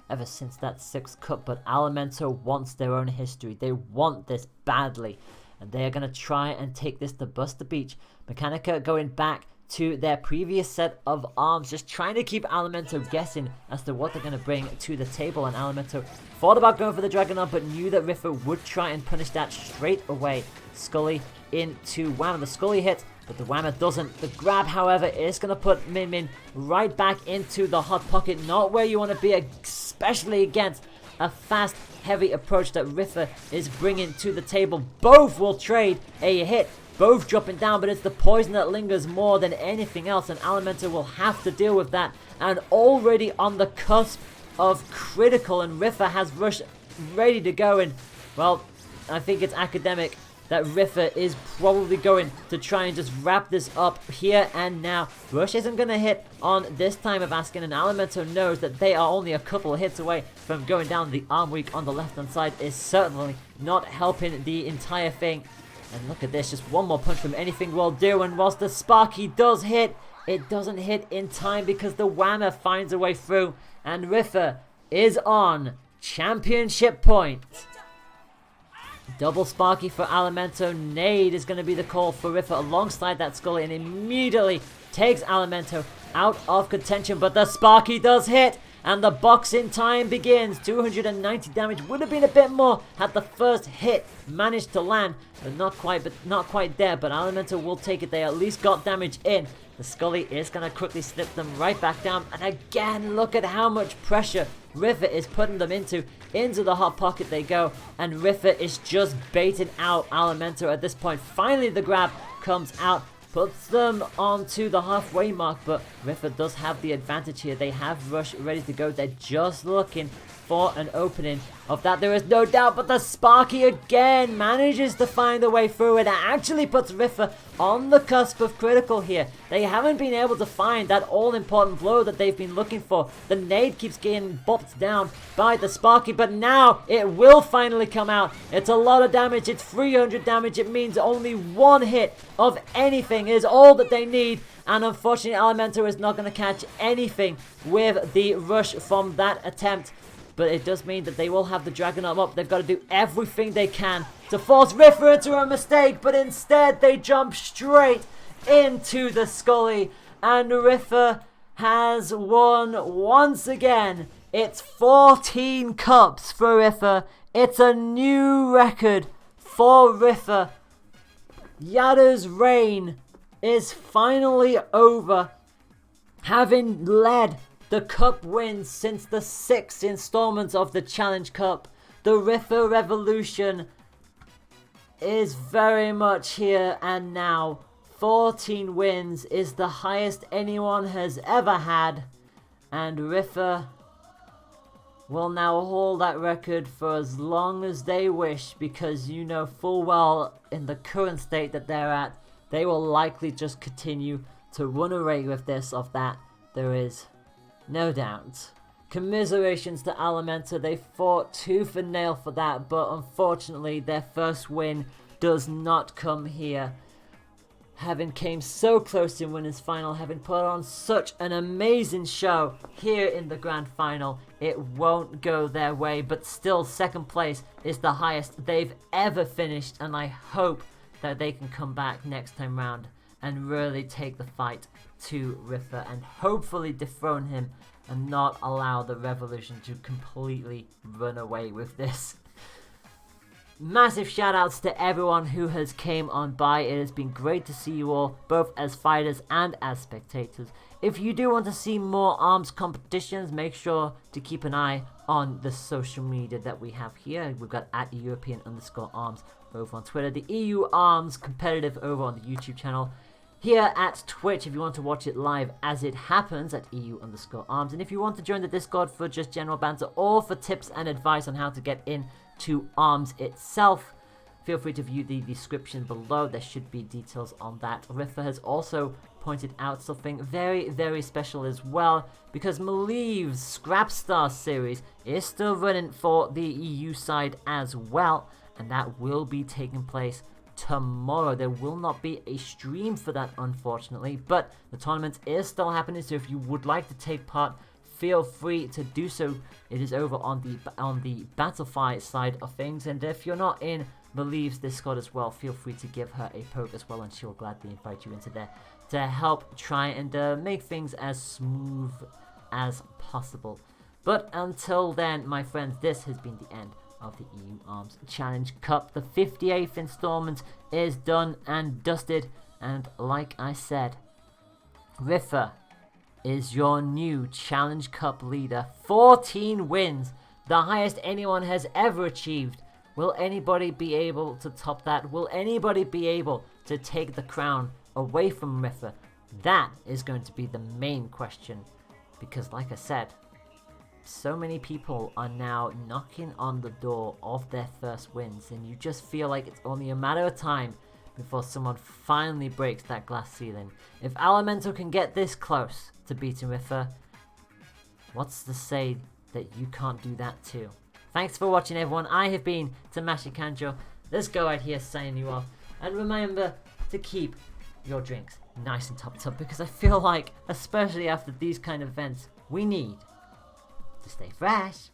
ever since that 6th cup. But Alimento wants their own history. They want this badly, and they are going to try and take this to Buster Beach. Mechanica going back to their previous set of arms, just trying to keep Alimento guessing as to what they're going to bring to the table. And Alimento thought about going for the Dragonov, but knew that Riffa would try and punish that straight away. Scully into Whammer. The Scully hits, but the Whammer doesn't. The grab, however, is going to put Min Min right back into the hot pocket. Not where you want to be, especially against a fast, heavy approach that Riffa is bringing to the table. Both will trade a hit, both dropping down, but it's the poison that lingers more than anything else, and Alimento will have to deal with that. And already on the cusp of critical, and Riffa has Rush ready to go, and well, I think it's academic that Riffa is probably going to try and just wrap this up here and now. Rush isn't going to hit on this time of Askin, and Alimento knows that they are only a couple of hits away from going down. The arm weak on the left-hand side is certainly not helping the entire thing. And look at this, just one more punch from anything will do, and whilst the Sparky does hit, it doesn't hit in time because the Whammer finds a way through, and Riffa is on championship point. Double Sparky for Alimento. Nade is going to be the call for Riffa alongside that Scully, and immediately takes Alimento out of contention, but the Sparky does hit, and the boxing time begins. 290 damage. Would have been a bit more had the first hit managed to land, but not quite there. But Alimento will take it. They at least got damage in. The Scully is going to quickly slip them right back down, and again, look at how much pressure Riffa is putting them into the hot pocket they go, and Riffa is just baiting out Alimento at this point. Finally the grab comes out, puts them onto the halfway mark, but Riffa does have the advantage here. They have Rush ready to go. They're just looking for an opening of that, there is no doubt, but the Sparky again manages to find a way through it. It actually puts Riffa on the cusp of critical here. They haven't been able to find that all-important blow that they've been looking for. The nade keeps getting bopped down by the Sparky, but now it will finally come out. It's a lot of damage. It's 300 damage. It means only one hit of anything is all that they need. And unfortunately, Alimento is not going to catch anything with the rush from that attempt. But it does mean that they will have the Dragonarm up. They've got to do everything they can to force Riffa into a mistake. But instead, they jump straight into the Scully. And Riffa has won once again. It's 14 cups for Riffa. It's a new record for Riffa. Yada's reign is finally over. Having led the cup wins since the 6th installment of the Challenge Cup, the Riffa Revolution is very much here and now. 14 wins is the highest anyone has ever had, and Riffa will now hold that record for as long as they wish, because you know full well in the current state that they're at, they will likely just continue to run away with this. Of that, there is no doubt. Commiserations to Alimento. They fought tooth and nail for that, but unfortunately their first win does not come here. Having came so close in winners final, having put on such an amazing show here in the grand final, it won't go their way, but still second place is the highest they've ever finished, and I hope that they can come back next time round and really take the fight to Riffa and hopefully dethrone him and not allow the Revolution to completely run away with this. Massive shout outs to everyone who has came on by. It has been great to see you all, both as fighters and as spectators. If you do want to see more arms competitions, make sure to keep an eye on the social media that we have here. We've got at European_arms over on Twitter, the EU Arms Competitive over on the YouTube channel. Here at Twitch, if you want to watch it live as it happens at EU_arms. And if you want to join the Discord for just general banter or for tips and advice on how to get into arms itself, feel free to view the description below. There should be details on that. Rifa has also pointed out something very, very special as well, because Malieve's Scrapstar series is still running for the EU side as well, and that will be taking place tomorrow. There will not be a stream for that, unfortunately, but the tournament is still happening, so if you would like to take part, feel free to do so. It is over on the Battlefy side of things, and if you're not in Malieve's Discord as well, feel free to give her a poke as well, and she'll gladly invite you into there to help try and make things as smooth as possible. But until then, my friends, this has been the end of the EU Arms Challenge Cup. The 58th installment is done and dusted, and like I said, Rifa is your new Challenge Cup leader. 14 wins, the highest anyone has ever achieved. Will anybody be able to top that? Will anybody be able to take the crown away from Rifa? That is going to be the main question, because like I said, so many people are now knocking on the door of their first wins, and you just feel like it's only a matter of time before someone finally breaks that glass ceiling. If Elemental can get this close to beating Rifa, what's to say that you can't do that too? Thanks for watching, everyone. I have been Tamashi Kanjo. Let's go out here signing you off, and remember to keep your drinks nice and topped up, because I feel like, especially after these kind of events, we need to stay fresh.